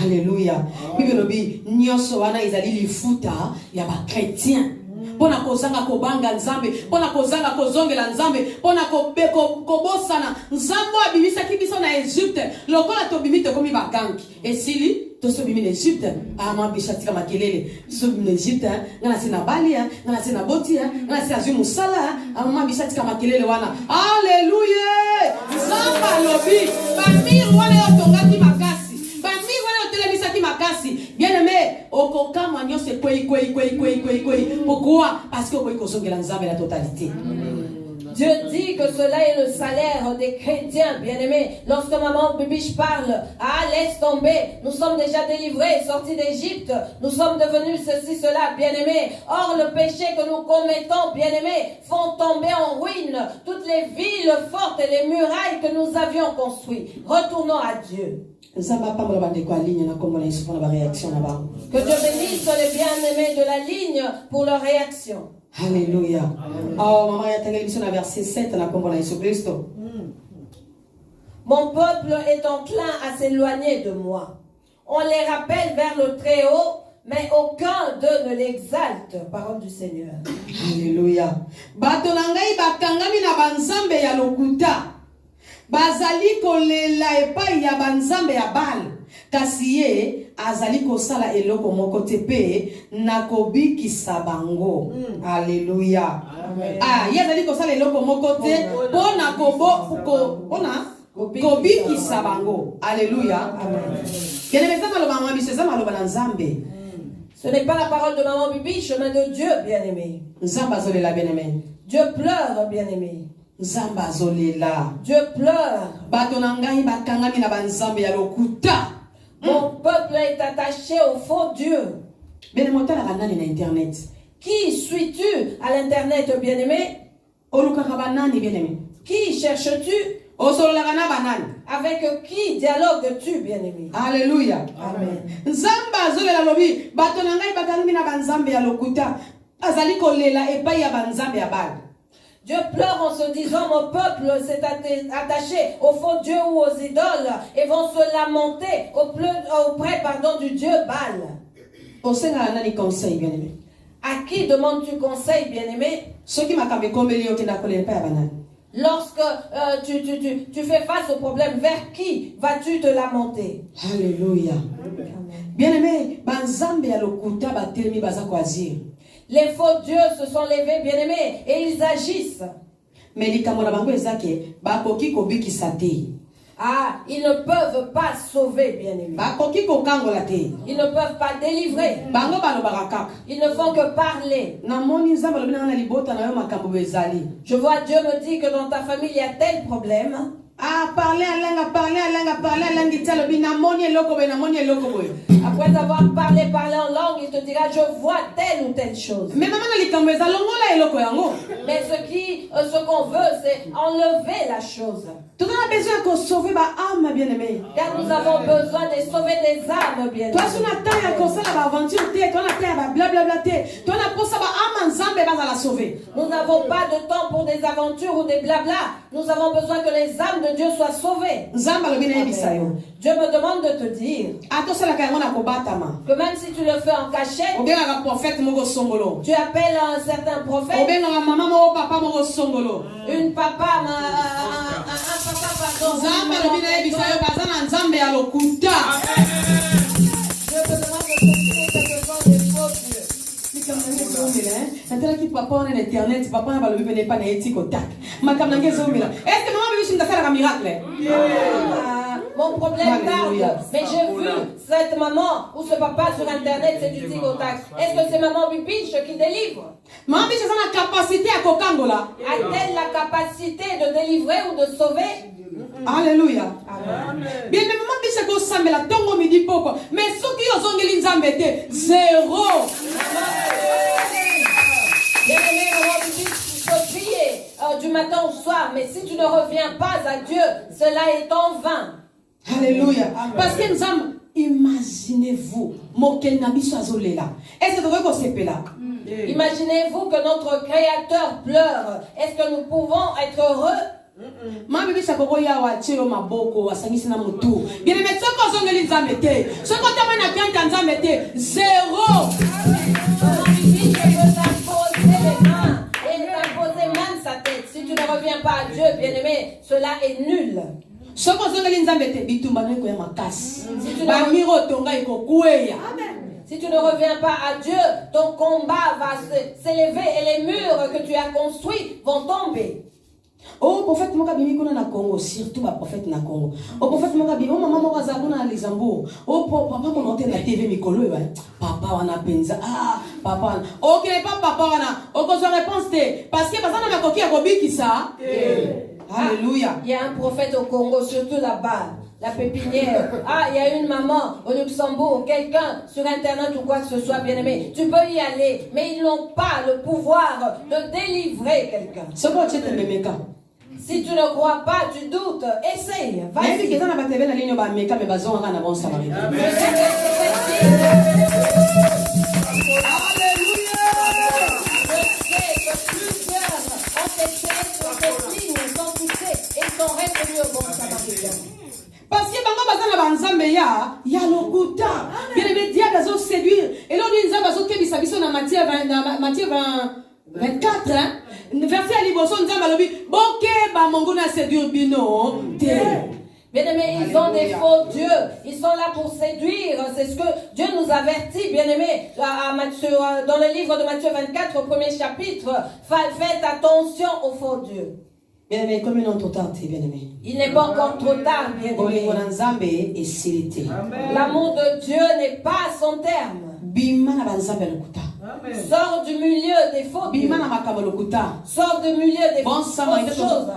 [SPEAKER 1] Alléluia. Bibelobi nyoso wana izali lifuta ya ba chrétien. Pona kozanga kobanga nzambe, pona kozanga kozongela nzambe, pona kobosana nzambo abimisa kibiso na Egypte. Lokola to bimite komi bagangi. Esili to so bimine Egypte. Ama bishatika makelele. So bimine Egypte, ngana sina bali, ngana sina boti, ngana sina jumu sala, ama bishatika makelele wana. Alléluia. Nzamba lobi, bamir wana yotonga ki makasi. Bien-aimé, okokama nyose kwei. Pourquoi? Parce que okosongela nzambe la totalité.
[SPEAKER 2] Dieu dit que cela est le salaire des chrétiens, bien-aimés. Lorsque maman Bibiche parle, laisse tomber, nous sommes déjà délivrés, sortis d'Égypte, nous sommes devenus ceci, cela, bien-aimés. Or, le péché que nous commettons, bien-aimés, font tomber en ruine toutes les villes fortes et les murailles que nous avions construites. Retournons à Dieu.
[SPEAKER 1] Que Dieu
[SPEAKER 2] bénisse les bien-aimés de la ligne pour leur réaction.
[SPEAKER 1] Alléluia. Oh, maman, il y a verset 7 na kombo na Yesu Kristo.
[SPEAKER 2] Mon peuple est enclin à s'éloigner de moi. On les rappelle vers le Très-Haut, mais aucun d'eux ne l'exalte. Parole du Seigneur.
[SPEAKER 1] Alléluia. Bato na ngai bakangami na banzambe ya lokuta. Bazali kolela epai ya banzambe ya Baal. Kasi ye azali kosala eloko moko te pe nakobikisa bango. Alléluia. Ye azali kosala eloko moko te pona kobikisa bango. Alléluia.
[SPEAKER 2] Ce n'est pas la parole de maman Bibiche, mais de Dieu, bien-aimé. Dieu pleure, bien-aimé. Dieu pleure. Mon peuple est attaché au faux Dieu. Qui suis-tu à l'internet, bien-aimé? Qui cherches-tu? Avec qui dialogues-tu, bien-aimé?
[SPEAKER 1] Alléluia.
[SPEAKER 2] Amen.
[SPEAKER 1] Nzamba zolela lobi bato na ngai bakangi na banzambe ya lokuta azali kolela epai ya banzambe ya Baal.
[SPEAKER 2] Dieu pleure en se disant, mon peuple s'est attaché aux faux dieux ou aux idoles et vont se lamenter auprès du Dieu Baal.
[SPEAKER 1] Osenga nani conseil bien-aimé?
[SPEAKER 2] À qui demandes-tu conseil, bien-aimé?
[SPEAKER 1] Soki makambe kombeli yo kenda kolela epai ya banani.
[SPEAKER 2] Lorsque tu fais face au problème, vers qui vas-tu te lamenter?
[SPEAKER 1] Alléluia. Bien-aimé, banzambe ya lokuta batelemi baza ko azir.
[SPEAKER 2] Les faux dieux se sont levés, bien-aimés, et ils agissent.
[SPEAKER 1] Mais likambo na bango ezake bakoki kobikisa te.
[SPEAKER 2] Ah, ils ne peuvent pas sauver, bien-aimés.
[SPEAKER 1] Bakoki kokangola te.
[SPEAKER 2] Ils ne peuvent pas délivrer.
[SPEAKER 1] Bango balobaka kaka.
[SPEAKER 2] Ils ne font que parler.
[SPEAKER 1] Namoni nzambe alobi na libota na yo makambo bezali.
[SPEAKER 2] Je vois Dieu me dit que dans ta famille il y a tel problème.
[SPEAKER 1] Ah, parler à langue,
[SPEAKER 2] Après avoir parlé en langue, il te dira, je vois telle ou telle chose.
[SPEAKER 1] Mais
[SPEAKER 2] ce qu'on veut, c'est enlever la chose.
[SPEAKER 1] Car
[SPEAKER 2] nous avons besoin de sauver des âmes, bien. Nous n'avons pas de temps pour des aventures ou des blabla. Nous avons besoin que les âmes de Dieu soient sauvées. Amen. Dieu me demande de te dire que même si tu le fais en cachette, tu appelles un certain prophète, une papa, un papa, pardon. Dieu te demande de te dire que ce sont des faux dieux. Mon problème tarde, mais j'ai vu cette maman ou ce papa sur internet, c'est du tic-au-tac. Est-ce que c'est maman Bibiche qui délivre? A-t-elle la capacité de délivrer ou de sauver?
[SPEAKER 1] Alléluia.
[SPEAKER 2] Bien,
[SPEAKER 1] mais maman biche ko sambela tongo midi poko. Mais soki ozongeli nzambe te, zéro.
[SPEAKER 2] Bien-aimé, maman Bibiche, tu peux prier du matin au soir, mais si tu ne reviens pas à Dieu, cela est en vain.
[SPEAKER 1] Alléluia. Parce que nous imaginez-vous, est-ce que vous pouvez là?
[SPEAKER 2] Imaginez-vous que notre Créateur pleure. Est-ce que nous pouvons être heureux?
[SPEAKER 1] Mami bisa koko ya wacheo maboko wasangisi na mutu. Bien mais soko zongeli nzambe te. Soko tama na kanta nzambe te. Zéro.
[SPEAKER 2] Mami peut t'imposer les mains et t'imposer même sa tête. Si tu ne reviens pas à Dieu, bien-aimé, cela est nul.
[SPEAKER 1] Soko zongeli nzambe te bitumba no ya makasi. Ba miro tonga iko kueya.
[SPEAKER 2] Si tu ne reviens pas à Dieu, ton combat va s'élever et les murs que tu as construits vont tomber.
[SPEAKER 1] Oh, prophète moka bimi kuna na Congo, surtout ba prophète na Congo. Oh, prophète moka bimi, oh maman moka za kuna na Luxembourg. Oh, papa mon hôtel na TV mikolo ba. Papa wana penza. Ah, papa. Oh, que pas papa wana. Oh, ko zo réponse te parce que bazana makoki ya kobiki ça. Alléluia.
[SPEAKER 2] Il y a un prophète au Congo, surtout là-bas, la pépinière. Ah, il y a une maman au Luxembourg, quelqu'un sur internet ou quoi que ce soit, bien aimé. Tu peux y aller, mais ils n'ont pas le pouvoir de délivrer quelqu'un. Si tu ne crois pas, tu doutes, essaye, vas-y.
[SPEAKER 1] Parce que il y a le goût. Bien les diables ont séduire. Et là, on dit Nzamba kebisa biso na Matthieu 24. Verset à Liboson Nzamba lobi. Boke ba mongo na séduire bino.
[SPEAKER 2] Bien-aimés, ils ont des faux dieux. Ils sont là pour séduire. C'est ce que Dieu nous avertit, bien-aimés. Dans le livre de Matthieu 24, au premier chapitre, faites attention aux faux dieux.
[SPEAKER 1] Bien-aimé, comme il est trop tard, bien-aimé.
[SPEAKER 2] Il n'est pas encore trop tard, bien-aimé. L'amour de Dieu n'est pas à son terme. Sors du milieu des faux dieux. Sors du milieu des fausses choses.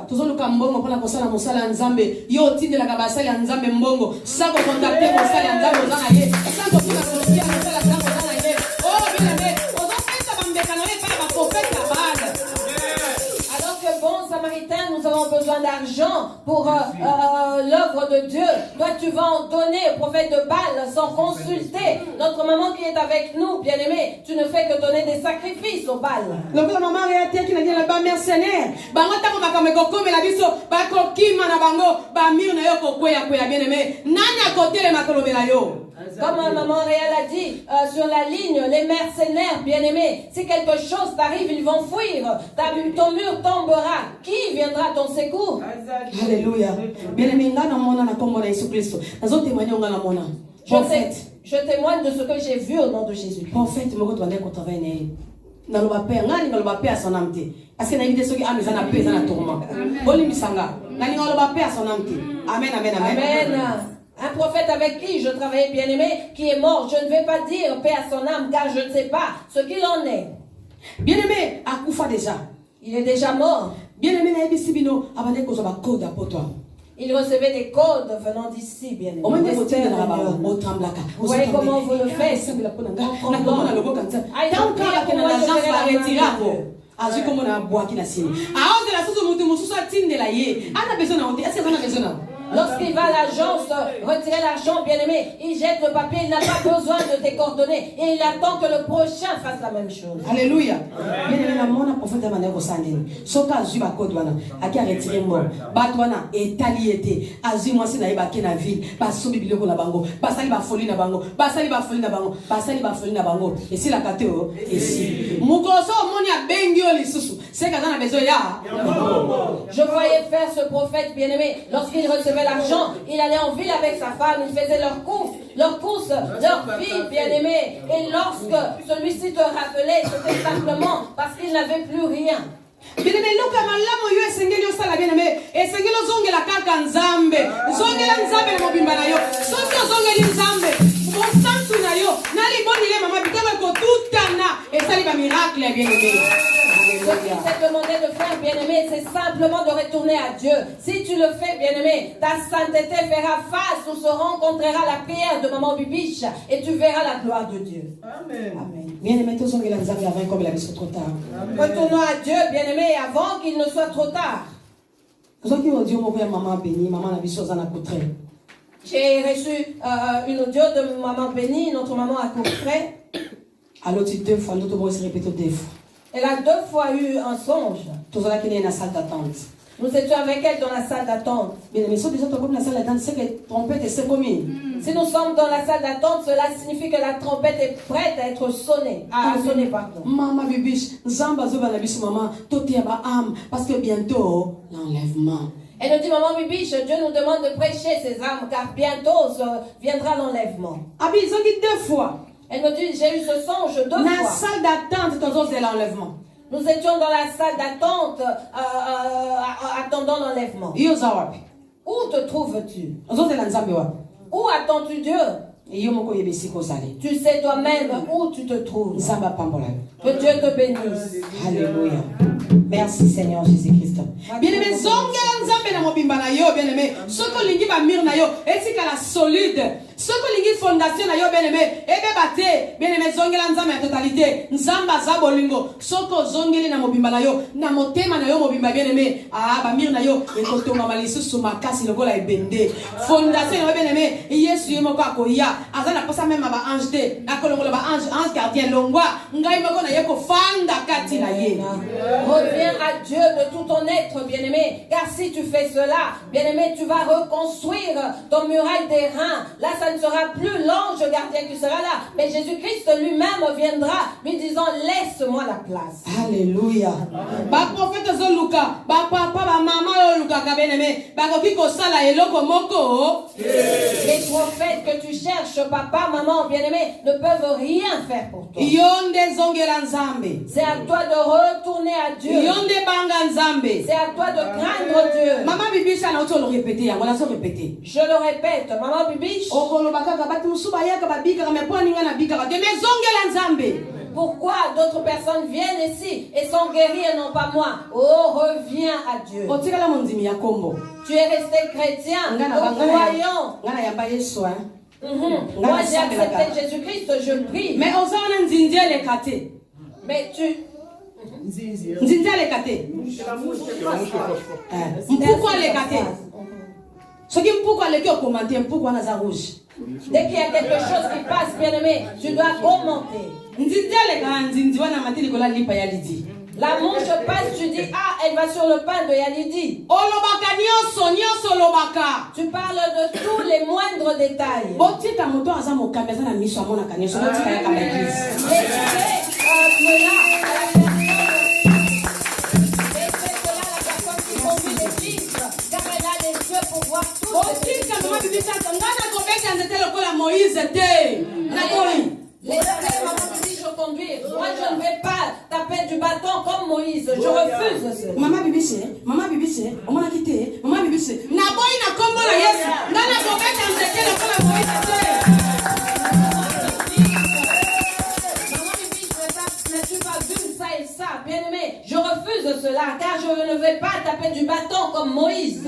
[SPEAKER 2] Alors que bon samaritain, nous avons besoin d'argent pour l'œuvre de Dieu. Toi, tu vas en donner au prophète de Baal sans consulter notre maman qui est avec nous, bien-aimée. Tu ne fais que donner des sacrifices au Baal.
[SPEAKER 1] Donc la maman réalité qui n'a dit là-bas mercenaire. Bango tako makameko comme la biso ba kokima na bango ba mir na yo kokweya kweya bien-aimé. Nani a côté le makolobela yo.
[SPEAKER 2] Comme maman Réal a dit, sur la ligne, les mercenaires, bien-aimés, si quelque chose t'arrive, ils vont fuir. Ton mur tombera. Qui viendra à ton secours?
[SPEAKER 1] Alléluia. Bien-aimé, ngana mona na kombo na Yesu Kristo. Nazo témoigner ngana mona.
[SPEAKER 2] Je témoigne de ce que j'ai vu au nom de Jésus.
[SPEAKER 1] Prophète moko to ndeko travailler na loba père ngani ngaloba père son âme te. Parce que na invité soki ame za na paix za na tourment. Bolimisanga. Ngani ngaloba père son âme te. Amen amen amen.
[SPEAKER 2] Amen. Un prophète avec qui je travaillais, bien-aimé, qui est mort, je ne vais pas dire paix à son âme, car je ne sais pas ce qu'il en est.
[SPEAKER 1] Bien-aimé, Akoufa déjà.
[SPEAKER 2] Il est déjà mort.
[SPEAKER 1] Bien-aimé, na ebisibino abane ko zoba code apoto.
[SPEAKER 2] Il recevait des codes venant d'ici, bien-aimé.
[SPEAKER 1] Vous
[SPEAKER 2] voyez comment vous le faites. Lorsqu'il va à l'agence retirer l'argent, bien-aimé, il jette le papier, il n'a pas besoin de tes coordonnées et il attend que le prochain fasse la même chose.
[SPEAKER 1] Alléluia. Bien-aimé, la mona prophète de manière au sandine. Soka azuba kodwana, aki a retiré mort. Batwana et taliété. Azu moi c'est naïba qui na ville. Baso bibiloko na bango. Basali ba folie na bango. Basali ba folie na bango. Basali ba folie na bango. Et si la kateo, et si. Mukoso moni a bengio li susu. C'est quand on a besoin ya.
[SPEAKER 2] Je voyais faire ce prophète, bien-aimé, lorsqu'il recevait l'argent, il allait en ville avec sa femme, il faisait leurs courses, leur fille bien-aimée. Et lorsque celui-ci te rappelait, c'était simplement parce qu'il n'avait plus rien.
[SPEAKER 1] Bien-aimé, loka malamu yo esengeli osala bien-aimé. Esengeli ozongela kaka nzambe. Zongela nzambe na mobimba na yo. Soki ozongeli nzambe, bosantu na yo. Nali bonile mama bitaba ko tutana. Esali ba miracle bien-aimé.
[SPEAKER 2] Ce qu'il s'est demandé de faire, bien-aimé, c'est simplement de retourner à Dieu. Si tu le fais, bien-aimé, ta sainteté fera face ou se rencontrera la prière de maman Bibiche et tu verras la gloire de Dieu.
[SPEAKER 1] Amen. Amen. Bien-aimé, tous zongela nzambe avant comme il avait trop tard.
[SPEAKER 2] Retournons à Dieu, bien-aimé, avant qu'il ne soit trop tard. J'ai reçu une audio de maman bénie, notre maman à Courtrai.
[SPEAKER 1] Alors, tu deux fois, nous devons se répéter deux fois.
[SPEAKER 2] Elle a 2 fois eu un songe. Nous étions avec elle dans la salle d'attente. Si nous sommes dans la salle d'attente, cela signifie que la trompette est prête à être sonnée. À sonner, pardon.
[SPEAKER 1] Maman Bibiche, parce que bientôt, l'enlèvement.
[SPEAKER 2] Elle nous dit, maman Bibiche, Dieu nous demande de prêcher ces âmes, car bientôt viendra l'enlèvement.
[SPEAKER 1] Abi, ils ont dit 2 fois.
[SPEAKER 2] Elle me dit, j'ai eu ce songe 2 fois.
[SPEAKER 1] La salle d'attente, c'est l'enlèvement.
[SPEAKER 2] Nous étions dans la salle d'attente, attendant l'enlèvement. Où te trouves-tu? Où attends-tu Dieu? Tu sais toi-même où tu te trouves. Que Dieu te bénisse.
[SPEAKER 1] Alléluia. Merci Seigneur Jésus-Christ. Bien-aimé, zongela nzambe na mobimba na yo, bien-aimé. Soko lingi ba mir na yo, etika la solide. Soko lingi fondation na yo, bien-aimé. Ebe bate, bien-aimé, zongela nzambe en totalité. Nzamba za bolingo. Soko zongeli na mobimba na yo, na motema na yo mobimba, bien-aimé. Ah, ba mir na yo, ekotonga malisusu makasi lokola ebende. Fondation na yo, bien-aimé. Yesu yemoko akoya. Azana posa même ba ange te. Akolongola ba ange gardien longwa. Ngai moko na yeko fanda kati na ye.
[SPEAKER 2] Reviens à Dieu de tout ton être, bien-aimé. Car si tu fais cela, bien-aimé, tu vas reconstruire ton muraille des reins. Là, ça ne sera plus l'ange gardien qui sera là. Mais Jésus-Christ lui-même viendra, lui disant, laisse-moi la place.
[SPEAKER 1] Alléluia. Ba prophète zo Luka, ba papa, ba maman Luka ka bien-aimé. Ba koki ko sala eloko moko.
[SPEAKER 2] Les prophètes que tu cherches, papa, maman, bien-aimé, ne peuvent rien faire pour toi.
[SPEAKER 1] Yonde zongela nzambe.
[SPEAKER 2] C'est à toi de retourner à Dieu. C'est à toi de craindre Dieu.
[SPEAKER 1] Maman Bibiche, on le répéter, on l'a répété.
[SPEAKER 2] Je le répète, maman Bibiche. Pourquoi d'autres personnes viennent ici et sont guéries et non pas moi? Oh, reviens à Dieu. Tu es resté chrétien, croyant. Moi j'ai accepté Jésus-Christ, je prie.
[SPEAKER 1] Mais on s'en a
[SPEAKER 2] Mais tu...
[SPEAKER 1] Pourquoi les gâter? Ce qui pourquoi les gars commenter pourquoi naza rouge?
[SPEAKER 2] Dès qu'il y a quelque chose qui passe, bien-aimé, tu dois commenter. La mouche passe, tu dis, ah, elle va sur le pain de Yalidi. Tu parles de tous les moindres détails. Je conduire. Moi, je ne vais pas taper du bâton comme Moïse. Je refuse cela.
[SPEAKER 1] Maman Bibisi, on m'a quitté. Maman Bibisi, na boy na kombo na Yesu. Nana kobeta nzete lokola Moïse te.
[SPEAKER 2] Maman Bibisi, n'as-tu pas vu ça et ça? Bien-aimé, je refuse cela car je ne vais pas taper du bâton comme Moïse.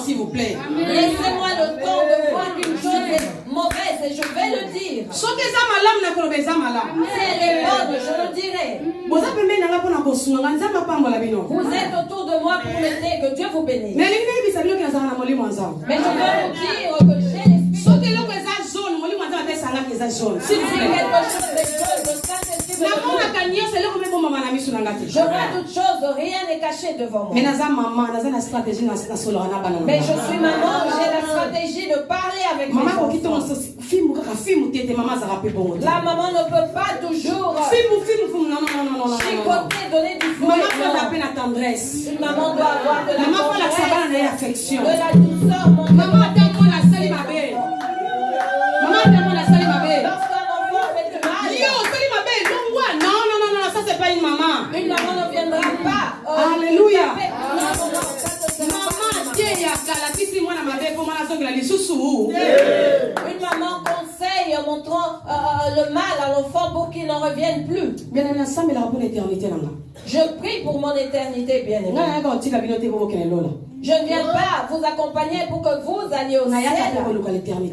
[SPEAKER 1] S'il vous plaît.
[SPEAKER 2] Laissez-moi le temps de voir qu'une chose est mauvaise et je vais le dire. Si elle est bonne, je le dirai. Vous êtes autour de moi pour m'aider, que Dieu vous bénisse. Mais je veux vous dire que j'ai l'esprit. Si tu fais quelque chose de jaune, le Saint-Esprit me je vois toutes choses, rien n'est caché devant moi. Mais je suis maman, j'ai la stratégie de parler avec mes enfants. La maman ne peut pas toujours chicoter, donner du fouet. Une maman doit avoir de la tendresse, de la douceur. Une maman ne viendra pas.
[SPEAKER 1] Alléluia.
[SPEAKER 2] Une maman conseille en montrant le mal à l'enfant pour qu'il n'en revienne plus. Je prie pour mon éternité, bien-aimé. Je ne viens pas vous accompagner pour que vous alliez au ciel.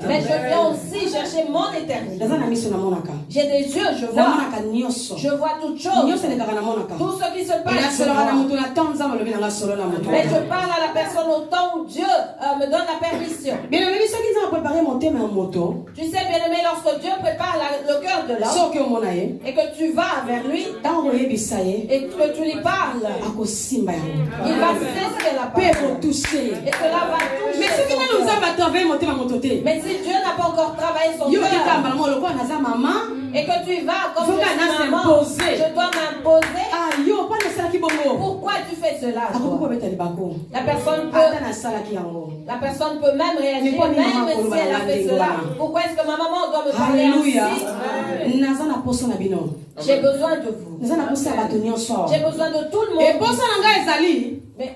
[SPEAKER 2] Mais je viens aussi chercher mon éternité. J'ai des yeux, je vois. Je vois toutes choses. Tout ce qui se passe. Mais je parle à la personne au temps où Dieu me donne la permission. Tu sais, bien-aimé, lorsque Dieu prépare le cœur de l'homme et que tu vas vers lui et que tu lui parles, il va saisir la parole. Et cela va toucher. Mais si Dieu n'a pas encore travaillé son cœur et que tu vas comme je suis maman, je dois m'imposer. Pourquoi tu fais cela, toi? La personne peut même réagir, même si elle a fait cela. Pourquoi est-ce que ma maman doit me parler ainsi? J'ai besoin de vous. J'ai besoin de tout le monde. Mais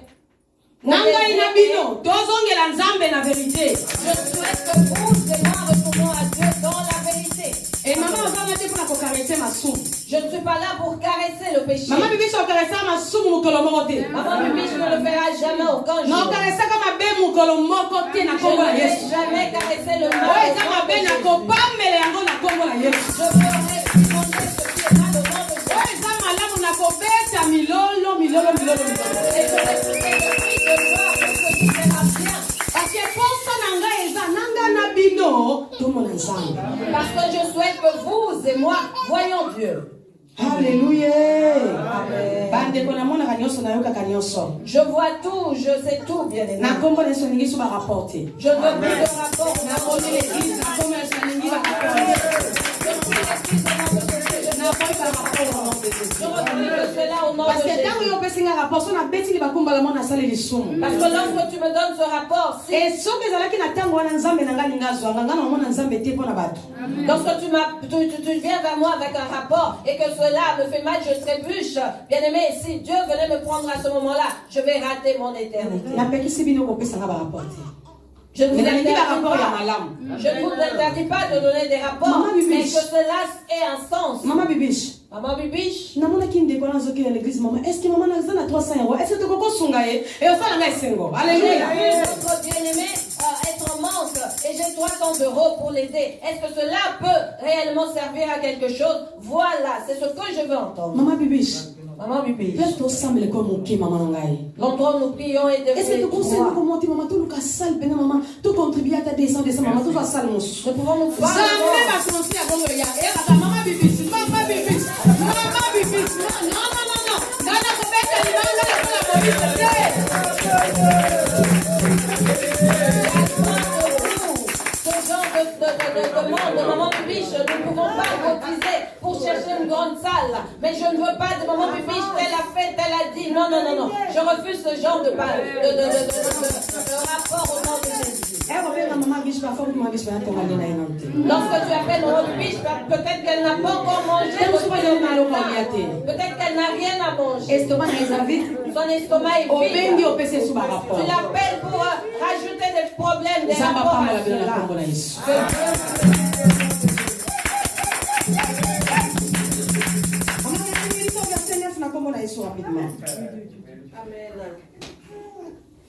[SPEAKER 1] Nanga inabino, tozongela nzambe na vérité.
[SPEAKER 2] Je souhaite que vous et moi retournons à Dieu dans la vérité.
[SPEAKER 1] Et maman va mettre pour caresser ma soupe.
[SPEAKER 2] Je ne suis pas là pour caresser le péché.
[SPEAKER 1] Maman bibi so caresser ma soupe mukolo mokote.
[SPEAKER 2] Maman bibi je ne le ferai jamais aucun jour.
[SPEAKER 1] Non caresser comme ma be mukolo mokote na kombo la Yesu.
[SPEAKER 2] Je ne vais jamais caresser le mal.
[SPEAKER 1] Ouais, ça ma be na ko pamele yango na kombo la Yesu.
[SPEAKER 2] Je veux réprimander ce qui est mal au nom de Dieu.
[SPEAKER 1] Ouais, ça malamu na ko beta milolo.
[SPEAKER 2] Et je vais prier de lui de voir que ce qui sera bien.
[SPEAKER 1] Parce que posa nanga eza nanga na bino to mona nzambe.
[SPEAKER 2] Parce que je souhaite que vous et moi voyons Dieu.
[SPEAKER 1] Alléluia.
[SPEAKER 2] Amen. Je vois tout, je sais tout, bien aimé. Je ne veux plus de rapport. Je refuse cela au nom de Jésus. Parce que lorsque tu me donnes ce rapport, lorsque tu viens vers moi avec un rapport et que cela me fait mal, je trébuche. Bien aimé, si Dieu venait me prendre à ce moment-là, je vais rater mon éternité. Je ne vous interdis pas de donner des rapports, mais que cela ait un sens.
[SPEAKER 1] Maman Bibiche.
[SPEAKER 2] Maman Bibiche.
[SPEAKER 1] Est-ce que maman a 300 euros? Est-ce que tu as
[SPEAKER 2] Alléluia. J'ai vu votre bien-aimé être manque et j'ai 300 € pour l'aider. Est-ce que cela peut réellement servir à quelque chose? Voilà, c'est ce que je veux entendre.
[SPEAKER 1] Maman Bibiche.
[SPEAKER 2] Maman Bibi.
[SPEAKER 1] Laisse-toi sembler comme mon maman Nangaï.
[SPEAKER 2] L'endroit où nous prions est de
[SPEAKER 1] Est-ce que tu conseilles comment monter maman tout le cas sale ben maman tout contribue à ta descente maman tout va sale mon sou.
[SPEAKER 2] Nous pouvons nous voir.
[SPEAKER 1] Jamais va commencer à bon ya. Et maman Bibiche, maman Bibiche. Maman Bibiche. Non. Nana ko beta ni nana ko la police.
[SPEAKER 2] Ce genre de monde, maman Bibiche, nous ne pouvons pas cotiser pour chercher une grande salle. Mais je ne veux pas de maman Bibiche, elle a fait, elle a dit. Non. Je refuse ce genre de rapport au nom de Jésus. Lorsque tu appelles maman Bibiche, peut-être qu'elle n'a pas encore mangé. Peut-être qu'elle n'a rien à manger. Son estomac est vide. Tu l'appelles pour rajouter des problèmes, des rapports à cela.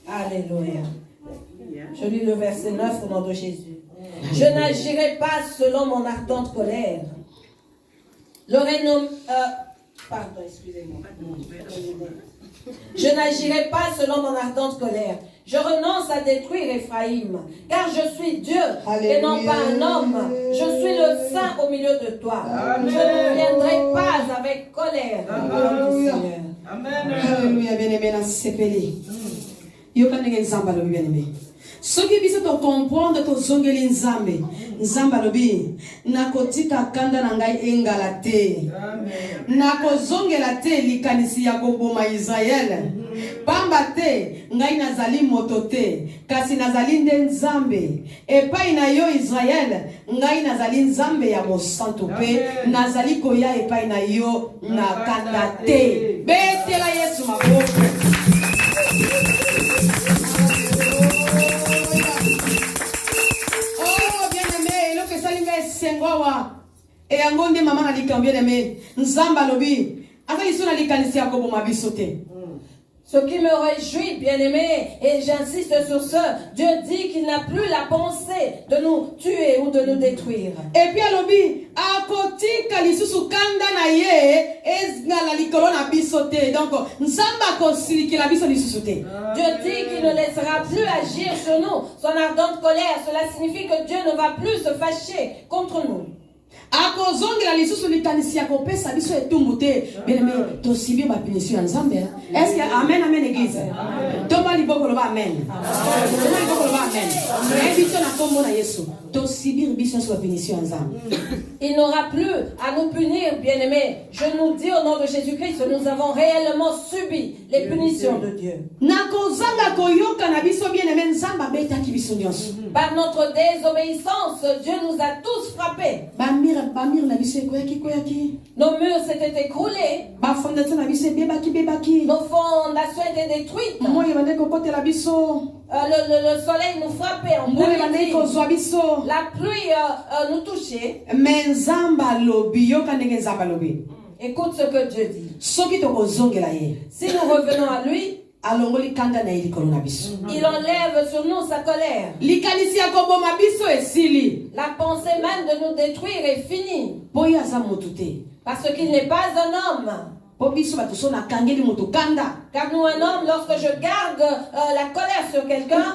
[SPEAKER 2] Alléluia. Je lis le verset 9 au nom de Jésus. Je n'agirai pas selon mon ardente colère. Pardon, excusez-moi. Je n'agirai pas selon mon ardente colère. Je renonce à détruire Ephraïm, car je suis Dieu et non pas un homme. Je suis le saint au milieu de toi. Je ne viendrai pas avec colère.
[SPEAKER 1] Alléluia. Alléluia, bien-aimé, dans ce pays. Il y a un exemple, bien-aimé. Ce qui vise à comprendre que zongeli nzambe nzamba lobi nakotika kanda na ngai engala te nakozongela te likanisi ya koboma Israel pamba te ngai nazali moto te kasi nazali nde nzambe epai na yo Israel ngai nazali nzambe ya mosantu pe nazali koya epai na yo na kanda te betela Yesu maboko. Et angonde maman a dit qu'on bien aimé nzamba lobi azali sona likanisi ya koboma biso te.
[SPEAKER 2] Ce qui me réjouit, bien-aimé, et j'insiste sur ce, Dieu dit qu'il n'a plus la pensée de nous tuer ou de nous détruire.
[SPEAKER 1] Et puis alobi akotika lisusu kanda na ye ezngala likolo na biso te. Donc nzamba kosilikila biso lisusu te.
[SPEAKER 2] Dieu dit qu'il ne laissera plus agir sur nous son ardente colère. Cela signifie que Dieu ne va plus se fâcher contre nous.
[SPEAKER 1] Akozongela lisusu likanisi ya kopesa biso etumbu te. Bien-aimé, tosibir ba punition ya Nzambe. Est-ce que amen église? Tomba liboko loba amen. Tomba liboko loba amen. Biso na kombo na Yesu. Tosibir biso sur la punition ya Nzambe.
[SPEAKER 2] Il n'aura plus à nous punir, bien-aimés. Je nous dis au nom de Jésus-Christ, nous avons réellement subi les punitions de Dieu. Par notre désobéissance, Dieu nous a tous frappés. Nos murs s'étaient écroulés. Nos fondations étaient détruites. Le soleil nous frappait en plein midi. La pluie nous touchait. Écoute ce que Dieu dit. Si nous revenons à lui, il enlève sur nous sa colère. La pensée même de nous détruire est finie. Parce qu'il n'est pas un homme. Car nous, un homme, lorsque je garde la colère sur quelqu'un,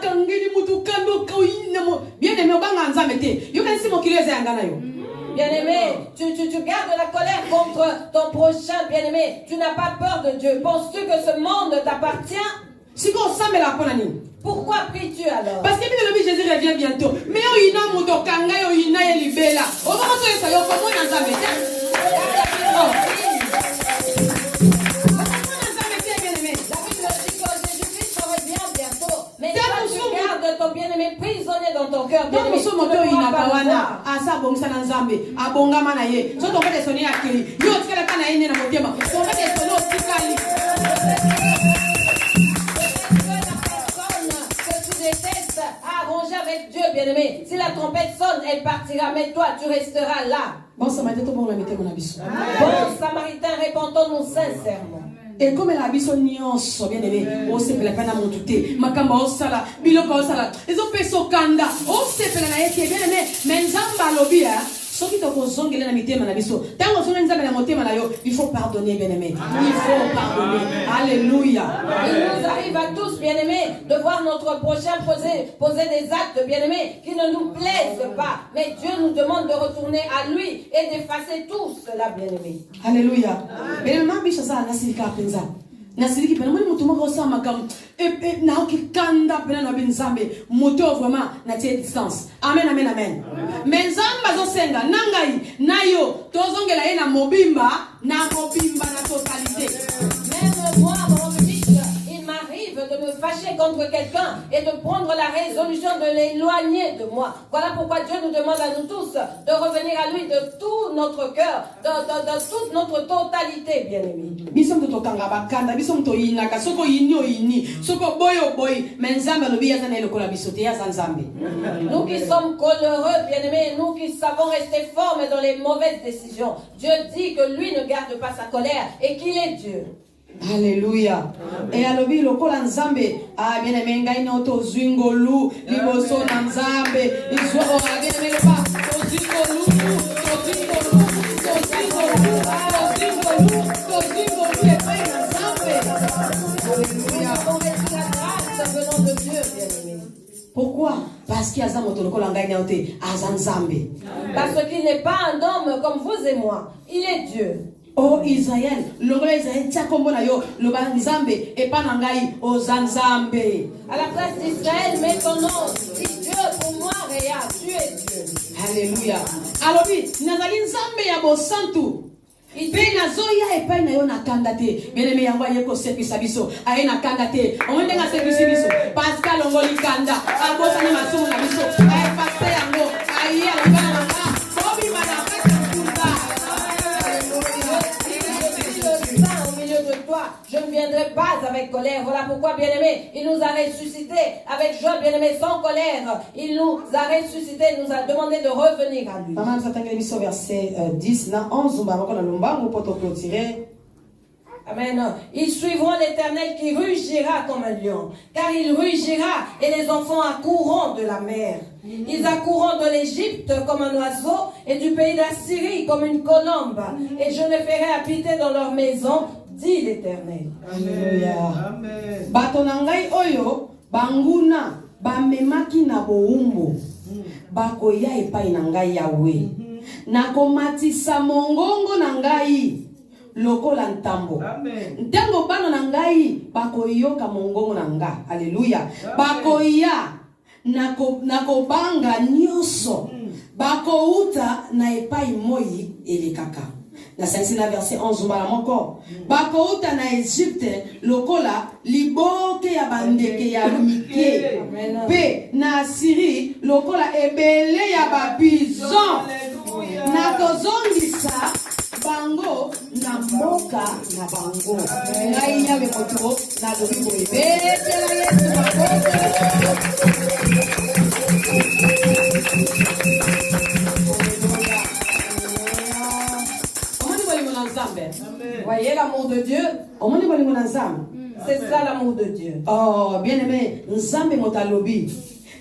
[SPEAKER 2] bien-aimé, tu gardes la colère contre ton prochain, bien-aimé. Tu n'as pas peur de Dieu. Penses-tu que ce monde t'appartient? Pourquoi pries-tu alors?
[SPEAKER 1] Parce que Jésus revient bientôt. Mais
[SPEAKER 2] mais toi, tu gardes ton bien-aimé prisonnier dans ton cœur. Bien-aimé, tu ne pourras pas le arranger avec Dieu, bien-aimé. Si la trompette sonne, elle partira, mais toi, tu resteras là.
[SPEAKER 1] Bon Samaritain,
[SPEAKER 2] Bon Samaritain, répondons-nous sincèrement.
[SPEAKER 1] Et comme la biso nyonso bien aimé, on se pela kana montute, makamba osala, biloko osala. Ils ont fait sokanda, on se pela na yeke bien aimé, mais nzamba lobi hein. Soki to kozongela na mitema na biso. Tango zonga nzamba na motema na yo, il faut pardonner bien aimé. Il faut pardonner. Alléluia.
[SPEAKER 2] Il nous arrive à tous bien aimés de voir notre prochain poser des actes bien aimés qui ne nous plaisent pas, mais Dieu nous demande de retourner à lui et d'effacer tout cela bien aimé.
[SPEAKER 1] Alléluia. Mais le mambi chaza nasirika penza. Nasiriki pena mwini mutu moko sama kam na okikanda pena na binzambe moto vraiment na tie distance. Amen amen amen. Mais nzamba zo senga nangai nayo tozongela ye na mobimba na totalité.
[SPEAKER 2] Même moi mon fils, il m'arrive de me fâcher contre quelqu'un et de prendre la résolution de l'éloigner de moi. Voilà pourquoi Dieu nous demande à nous tous de revenir à lui de tout notre cœur, de toute notre totalité, bien-aimés.
[SPEAKER 1] Bisom to tokanga bakanda, bisom to inaka, soko ini, soko boy, menzamba lobi yazana lokola bisote yazanzambe.
[SPEAKER 2] Nous qui sommes coléreux, bien-aimés, nous qui savons rester forts mais dans les mauvaises décisions, Dieu dit que lui ne garde pas sa colère et qu'il est Dieu.
[SPEAKER 1] Alléluia. Et alobi lokola nzambe bien aimé ngai na to zwingolu liboso na nzambe izo bien aimé ba to zwingolu et pas na nzambe. Alléluia.
[SPEAKER 2] Venant de Dieu, bien-aimé.
[SPEAKER 1] Pourquoi? Parce qu'il y a ça moto lokola ngai na te azanzambe.
[SPEAKER 2] Parce qu'il n'est pas un homme comme vous et moi. Il est Dieu.
[SPEAKER 1] Oh Israël, longola Israël tia kombo na yo loba nzambe e pa na ngai o zanzambe.
[SPEAKER 2] À la place d'Israël, mets ton nom. Dis Dieu pour moi, Réa. Tu es Dieu.
[SPEAKER 1] Alléluia. Alobi nazali nzambe ya bosantu. Pe nazoya epai na yo na kanda te. Bien-aimé yango aye ko sepisa biso. Aye na kanda te. Onde nga sepisi biso. Pascal ongoli kanda. Abosani masumu na biso. Aye passe yango. Aye alonga na mama. Bobi madaka kunda.
[SPEAKER 2] Au milieu de toi, je ne viendrai pas avec colère. Voilà pourquoi, bien-aimé, il nous a ressuscités avec joie, bien-aimé, sans colère. Il nous a ressuscités, nous a demandé de revenir à lui.
[SPEAKER 1] Maman, nous attendons verset 10, là, 11, on va encore dans le bas, on peut clôturer.
[SPEAKER 2] Amen. Ils suivront l'Éternel qui rugira comme un lion, car il rugira et les enfants accourront de la mer. Ils accourront de l'Égypte comme un oiseau et du pays d'Assyrie comme une colombe. Et je les ferai habiter dans leur maison, dit l'Éternel.
[SPEAKER 1] Alléluia. Batonangai oyo, banguna, bamemaki na boumbo, bakoya epai na ngai Yahweh. Nakomatisa mongongo na ngai. Lokola ntambo. Ntango bana na ngai bakoyoka mongongo na nga. Alléluia. Bakoya nakobanga nyonso. Bakouta na epai moi elekaka. Na sensi na verset 11 mbala moko. Bakouta na Egypte lokola liboke ya bandeke ya mike. Pe na Assyrie lokola ebele ya babizon. Na kozongisa bango na mboka na bango. Ngai yabe moto na gobibo ebetela Yesu
[SPEAKER 2] Voyez l'amour de Dieu. C'est ça l'amour de Dieu.
[SPEAKER 1] Oh, bien aimé, nzambe motalobi.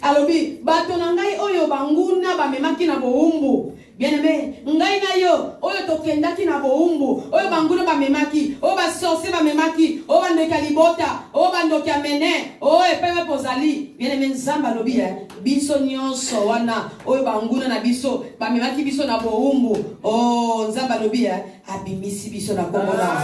[SPEAKER 1] Alobi, bato na ngai oyo banguna bamemaki na boumbu. Bien aimé, ngai na yo, oyo tokendaki na boumbu, oyo banguna bamemaki, oyo basorse bamemaki, oyo bandeka libota, oyo bandoki amene, oyo epepe pozali. Bien aimé, nzamba alobi, biso nyonso wana, oyo banguna na biso, bamemaki biso na boumbu. Oh, nzamba alobi, abimisi biso na komona.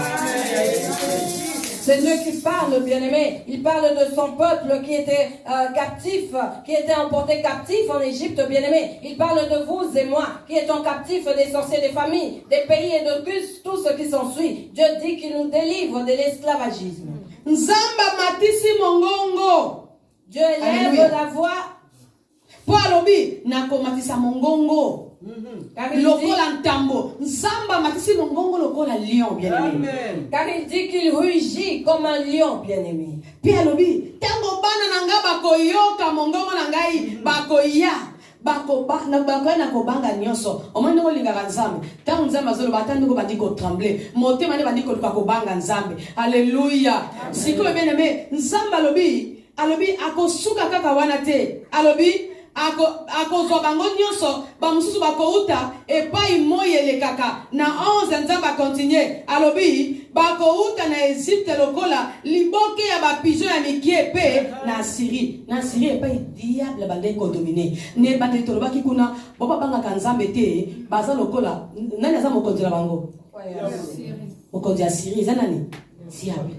[SPEAKER 2] C'est Dieu qui parle, bien-aimé. Il parle de son peuple qui était captif, qui était emporté captif en Égypte, bien-aimé. Il parle de vous et moi, qui étions captifs des sorciers, des familles, des pays et de tout ce qui s'ensuit. Dieu dit qu'il nous délivre de l'esclavagisme.
[SPEAKER 1] Nzamba matisi mongongo.
[SPEAKER 2] Dieu élève la voix.
[SPEAKER 1] Po alobi nakomatisa mongongo. Lokola ntambo. Nzamba matisi mongongo lokola lion, bien-aimé.
[SPEAKER 2] Car il dit qu'il rugit comme un lion, bien-aimé.
[SPEAKER 1] Puis alobi tango bana nanga bakoyoka mongongo nangai bakoya. bakoya na kobanga nyonso omoni kolingaka nzambe ntango nzambe azoloba ata ndeko bandi kotremble motema nde bandi koluka kobanga nzambe. Alleluya. Sikoyo bien aimé nzambe alobi akosuka kaka wana te. Alobi akozwa bango nyonso bamosusu bakouta epai moi elekaka na 11 nzambe akontinue. Alobi bakouta na Egypte lokola liboke ya bapigeon ya mikie pe na Syrie. Na Syrie epai diable bandai kodomine. Ne bandai tolobaki kuna boba bangaka nzambe te baza lokola nani aza mokonzi na bango? Mokonzi ya Syrie eza nani? Diable.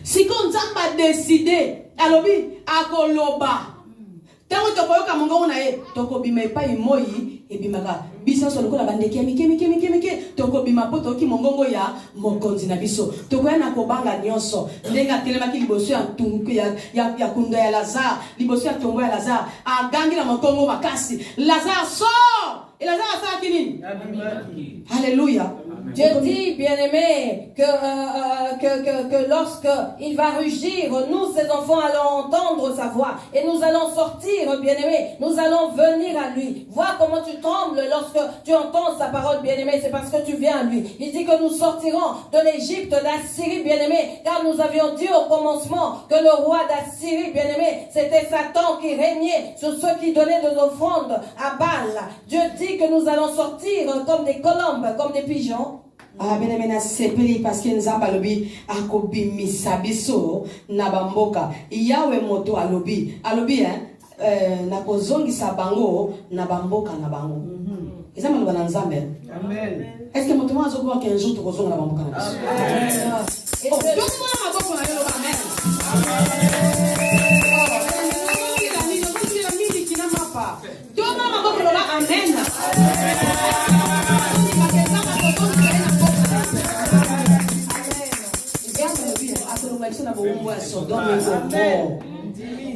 [SPEAKER 1] Siko nzambe a décidé alobi akoloba tango tokoyoka mongongo na ye tokobima epai moi ebimaka biso so lokola bandeki ya mike tokobima po toki mongongo ya mokonzi na biso tokoya na kobanga nyonso ndenge atelemaki liboso ya ntungu ya kunda ya Lazare liboso ya tombo ya Lazare agangi na mokongo makasi Lazare sort et Lazare asalaki nini? Alléluia.
[SPEAKER 2] Dieu dit, bien-aimé, que lorsque il va rugir, nous, ses enfants, allons entendre sa voix. Et nous allons sortir, bien-aimé. Nous allons venir à lui. Vois comment tu trembles lorsque tu entends sa parole, bien-aimé. C'est parce que tu viens à lui. Il dit que nous sortirons de l'Égypte, d'Assyrie, bien-aimé. Car nous avions dit au commencement que le roi d'Assyrie, bien-aimé, c'était Satan qui régnait sur ceux qui donnaient des offrandes à Baal. Dieu dit que nous allons sortir comme des colombes, comme des pigeons.
[SPEAKER 1] Bien na sepeli parce que nzambe alobi akobimisa biso na bamboka yawe moto alobi na kozongisa bango na bamboka na bango. Eza maloba na nzambe. Amen. Est-ce que moto mo azokuwa qu'un jour tokozonga na bamboka na biso? Amen. Oh, donc mona maboko na yo amen.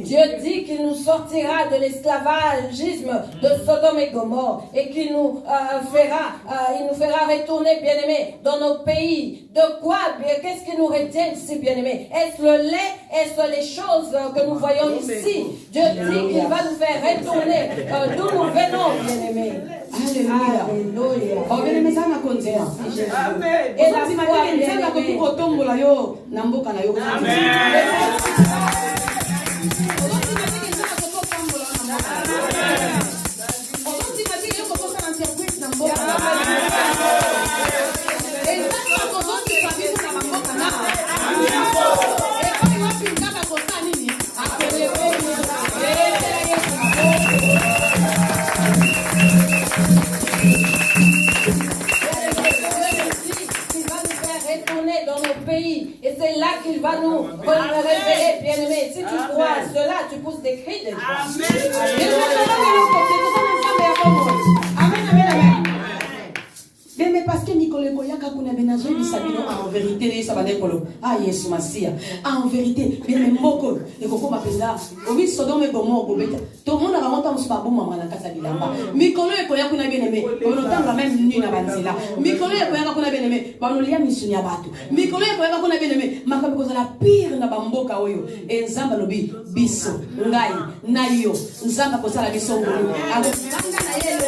[SPEAKER 2] Dieu dit qu'il nous sortira de l'esclavagisme de Sodome et Gomorrhe et qu'il nous fera retourner, bien-aimés, dans nos pays. De quoi? Qu'est-ce qui nous retient ici, bien-aimés? Est-ce le lait? Est-ce les choses que nous voyons ici? Dieu dit qu'il va nous faire retourner d'où nous venons, bien-aimés.
[SPEAKER 1] Alléluia. Amen. Et la foi,
[SPEAKER 2] dans nos pays, et c'est là qu'il va nous révéler, bien-aimés. Si tu crois à cela, tu pousses des cris de joie.
[SPEAKER 1] Mais parce que Nicolas Koyaka kuna benazo bisabino en vérité les sabadekolo ah Yesu Masia en vérité bien même moko et koko mapenda obi Sodome et Gomorrhe gobeta tout le monde a remonté musu babu mama na kasa bilamba Nicolas Koyaka kuna bien aimé on entend même nuit na banzela Nicolas Koyaka kuna bien aimé banolia misuni ya batu Nicolas Koyaka kuna bien aimé makabi kozala pire na bamboka oyo et nzamba lobi biso ngai na yo nzamba kozala biso ngolo akokanga na ye